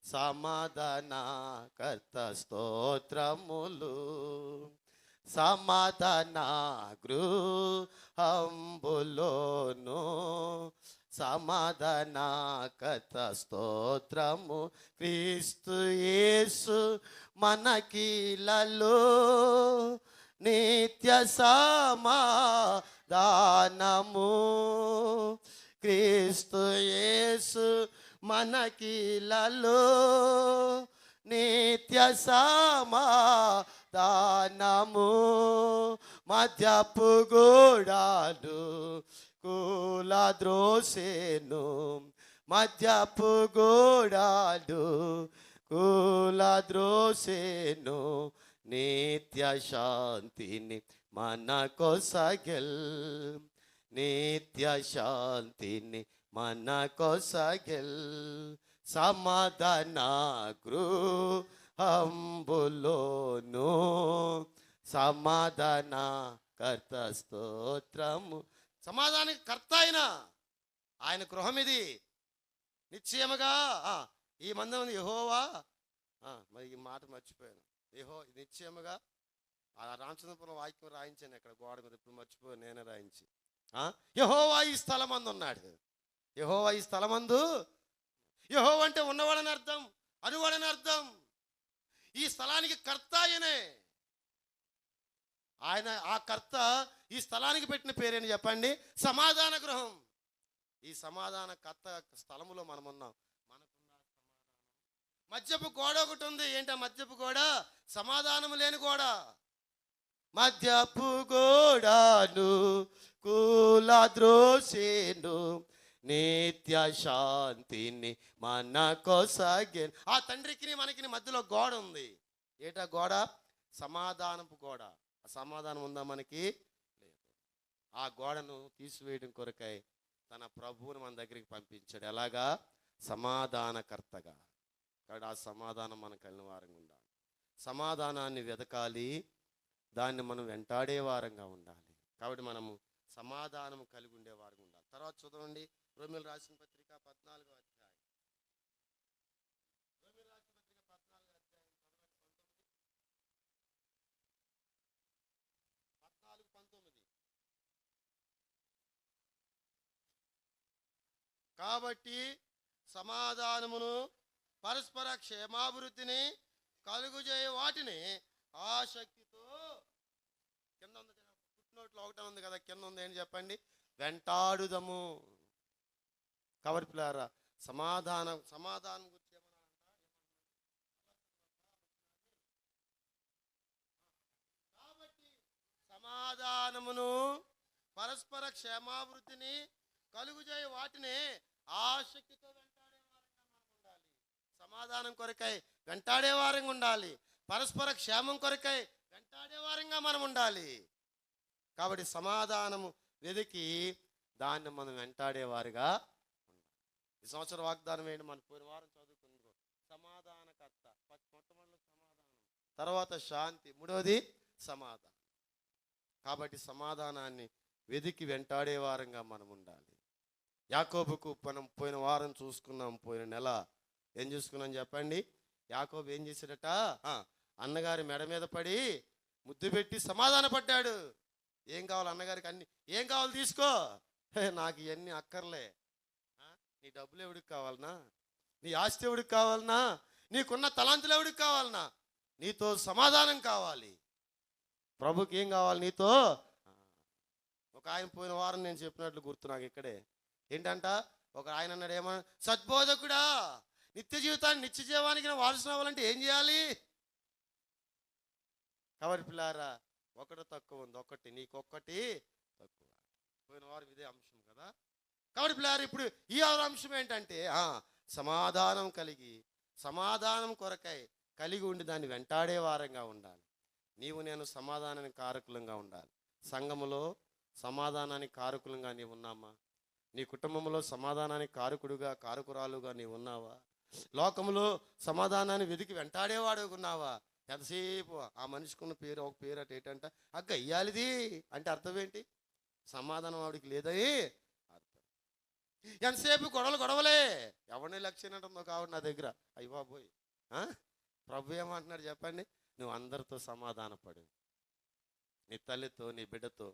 సమాధాన కర్త స్తోత్రములు. సమాధాన గృహంబులోనో సమాధాన కర్త స్తోత్రము. క్రీస్తు యేసు మనకిలలో నిత్య సమాధానము. క్రీస్తు యేసు మనకిలలో నిత్య సమాధానము. మధ్యపు గోడాలు కూలద్రోసెను, మధ్యపు గోడాలు కూలద్రోసెను. నిత్య శాంతిని మనకొసగెల్, నిత్య శాంతిని మనకొసగెల్. సమాధాన గృహంబులోను సమాధాన కర్త స్తోత్రము. సమాధానానికి కర్త ఆయన గృహం ఇది. నిశ్చయముగా ఈ మందం యెహోవా, మరి ఈ మాట మర్చిపోయాను. నిశ్చయముగా రామచంద్రపురం వాక్యం రాయించాను అక్కడ గోడ మీద, ఇప్పుడు మర్చిపోయాను, నేనే రాయించి. యెహోవా ఈ స్థలమందు ఉన్నాడు. యెహోవా ఈ స్థలమందు. యెహోవా అంటే ఉన్నవాడని అర్థం, అనువాడని అర్థం. ఈ స్థలానికి కర్త ఆయన. ఆ కర్త ఈ స్థలానికి పెట్టిన పేరేంటి చెప్పండి? సమాధాన గృహం. ఈ సమాధాన కర్త స్థలములో మనం ఉన్నాం. మనకున్న సమాధానం. మధ్యపు గోడ ఒకటి ఉంది. ఏంటి ఆ మధ్యపు గోడ? సమాధానం లేని గోడ. మధ్యపు గోడను కూలద్రోసెను, నిత్య శాంతిని మనకొసగెను. ఆ తండ్రికి మనకి మధ్యలో గోడ ఉంది. ఏటా గోడ? సమాధానపు గోడ. ఆ సమాధానం ఉందా మనకి? లేదు. ఆ గోడను తీసివేయడం కొరకై తన ప్రభువుని మన దగ్గరికి పంపించాడు. ఎలాగా? సమాధానకర్తగా. కాబట్టి ఆ సమాధానం మనకు కలిగిన వారంగా ఉండాలి. సమాధానాన్ని వెతకాలి, దాన్ని మనం వెంటాడే వారంగా ఉండాలి. కాబట్టి మనము సమాధానం కలిగి ఉండే వారంగా ఉండాలి. తర్వాత చదవండి, రోమీయులు రాసిన పత్రిక 14వ అధ్యాయం. రోమీయులు రాసిన పత్రిక 14వ అధ్యాయం 14:19. కాబట్టి సమాధానమును పరస్పర క్షేమాభివృద్ధిని కలుగుజేయ వాటిని ఆసక్తితో, కింద ఉంది ఫుట్నోట్లో ఒకటే ఉంది కదా, కింద ఉంది ఏంటి చెప్పండి, వెంటాడుదము. కాబట్టి పిల్లారా, సమాధానం గురించి కాబట్టి సమాధానమును పరస్పర క్షేమాభివృద్ధిని కలుగుజేయ వాటిని ఆసక్తితో వెంటాడే వారంగా మనం ఉండాలి. సమాధానం కొరకై వెంటాడే వారంగా ఉండాలి, పరస్పర క్షేమం కొరకై వెంటాడే వారంగా మనం ఉండాలి. కాబట్టి సమాధానము వెతికి దాన్ని మనం వెంటాడేవారుగా ఉండాలి. ఈ సంవత్సరం వాగ్దానం ఏంటి? మనం పోయిన వారం చదువుకున్నాం, సమాధానకర్త. మొట్టమొదటి సమాధానం, తర్వాత శాంతి, మూడవది సమాధానం. కాబట్టి సమాధానాన్ని వెతికి వెంటాడే వారంగా మనం ఉండాలి. యాకోబుకు మనం పోయిన వారం చూసుకున్నాం, పోయిన నెల ఏం చూసుకున్నాం చెప్పండి. యాకోబు ఏం చేశాడట? అన్నగారి మెడ మీద పడి ముద్దు పెట్టి సమాధాన పడ్డాడు. ఏం కావాలి అన్నగారికి? అన్ని ఏం కావాలి తీసుకో, నాకు ఇవన్నీ అక్కర్లే. నీ డబ్బులు ఎవడికి కావాలనా? నీ ఆస్తి ఎవడికి కావాలనా? నీకున్న తలాంతులు ఎవడికి కావాలనా? నీతో సమాధానం కావాలి. ప్రభుకి ఏం కావాలి? నీతో. ఒక ఆయన పోయిన వారం నేను చెప్పినట్లు గుర్తు నాకు ఇక్కడే. ఏంటంట, ఒక ఆయన అన్నాడు, ఏమన్నా, సద్బోధకుడా, నిత్య జీవానికి వారసుని అవ్వాలంటే ఏం చేయాలి? కాబట్టి పిల్లారా, ఒకటి తక్కువ ఉంది, ఒకటి నీకొక్కటి తక్కువ. పోయిన వారం ఇదే అంశం కదా. కాబట్టి పిల్లారా, ఇప్పుడు ఈ అంశం ఏంటంటే సమాధానం కలిగి, సమాధానం కొరకై కలిగి ఉండి దాన్ని వెంటాడే వారంగా ఉండాలి. నీవు నేను సమాధానానికి కారకులంగా ఉండాలి. సంఘములో సమాధానానికి కారకులంగా నీవు ఉన్నామా? నీ కుటుంబంలో సమాధానానికి కారకురాలుగా నీవు ఉన్నావా? లోకములో సమాధానాన్ని వెతికి వెంటాడేవాడు ఉన్నావా? ఎంతసేపు ఆ మనిషికున్న పేరు, ఒక పేరు అటు ఏంటంట, గయ్యాలిది అంటే అర్థం ఏంటి? సమాధానం ఆవిడికి లేదని అర్థం. ఎంతసేపు గొడవలే, ఎవరిని లక్ష్యం అంటుందో కావడం నా దగ్గర. అయ్య బాబోయ్, ప్రభు ఏమంటున్నాడు చెప్పండి? నువ్వు అందరితో సమాధానపడు. నీ తల్లితో, నీ బిడ్డతో,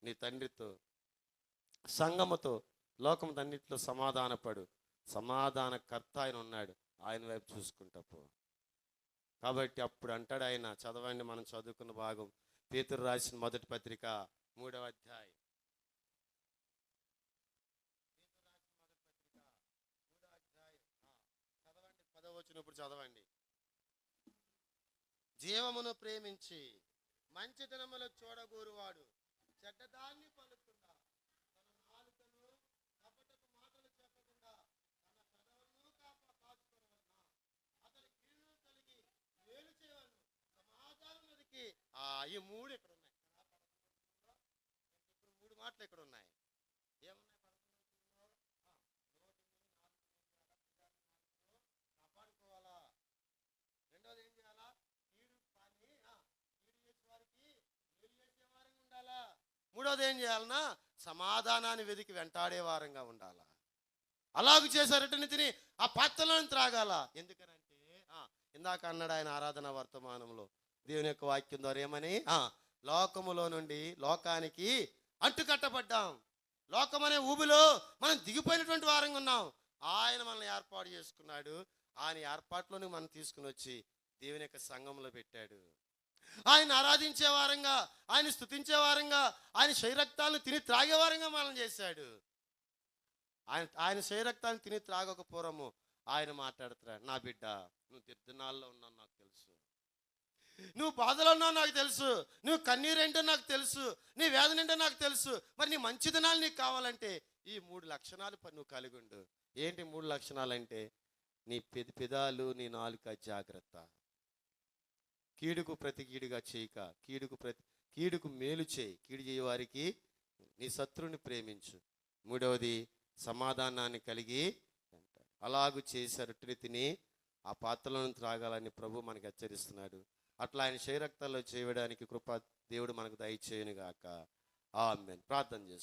నీ తండ్రితో, సంఘముతో, లోకం అన్నింటిలో సమాధానపడు. సమాధానకర్త ఆయన ఉన్నాడు, ఆయన వైపు చూసుకుంటా పో. కాబట్టి అప్పుడు అంటాడు ఆయన, చదవండి, మనం చదువుకున్న భాగం, పేతురు రాసిన మొదటి పత్రిక 3వ అధ్యాయం. చదవండి, 10వ వచనం ఇప్పుడు చదవండి. జీవమును ప్రేమించి మంచితనములో చూడగోరువాడు చెడ్డదాన్ని పలుకుండా, తన నాలుకను కపటపు మాటలు చెప్పకుండా తన పెదవులను కాచుకొనవలెను. అతని కీడును కలిగి మేలు చేయవలెను. సమాధానం వెతికి ఈ మూడు ఇక్కడ ఉన్నాయి. ఇప్పుడు మూడు మాటలు ఇక్కడ ఉన్నాయి. ఏమున్నాయి? కాపాడుకోవాలా. రెండోది ఏం చేయాలా? మూడోది ఏం చేయాలన్నా? సమాధానాన్ని వెతికి వెంటాడే వారంగా ఉండాలా. అలాగూ చేశారట తిని ఆ పాత్రలను త్రాగాల. ఎందుకనంటే ఇందాక అన్నాడు ఆయన ఆరాధన వర్తమానంలో, దేవుని యొక్క వాక్యం ద్వారా ఏమని, లోకములో నుండి లోకానికి అంటుకట్టబడ్డాం. లోకం అనే ఊబిలో మనం దిగిపోయినటువంటి వారంగా ఉన్నాం. ఆయన మనల్ని ఏర్పాటు చేసుకున్నాడు. ఆయన ఏర్పాటులోని మనం తీసుకుని వచ్చి దేవుని యొక్క సంఘంలో పెట్టాడు. ఆయన ఆరాధించే వారంగా, ఆయన స్తుతించే వారంగా, ఆయన శరీరక్తాలను తిని త్రాగే వారంగా మనం చేశాడు. ఆయన శరీరక్తాలను తిని త్రాగకపోవడము ఆయన మాట్లాడుతున్నాడు, నా బిడ్డ, నువ్వు దినాల్లో ఉన్నావు నాకు తెలుసు, నువ్వు బాధలో ఉన్నావు నాకు తెలుసు, నువ్వు కన్నీరు ఏంటో నాకు తెలుసు, నీ వేదన ఏంటో నాకు తెలుసు. మరి నీ మంచి దినాలు నీకు కావాలంటే ఈ 3 లక్షణాలు నువ్వు కలిగి ఉండు. ఏంటి 3 లక్షణాలు అంటే? నీ పెదాలు, నీ నాలుక జాగ్రత్త, కీడుకు ప్రతి కీడుగా చేయక, కీడుకు మేలు చేయి, కీడు చేయ వారికి నీ శత్రువుని ప్రేమించు. మూడవది సమాధానాన్ని కలిగి అంటాడు. అలాగూ చేశారు తిని ఆ పాత్రలను త్రాగాలని ప్రభు మనకు హెచ్చరిస్తున్నాడు. అట్లా ఆయన శరీరక్తాల్లో చేయడానికి కృప దేవుడు మనకు దయచేయునుగాక. ఆమేన్. ప్రార్థన చేస్తాం.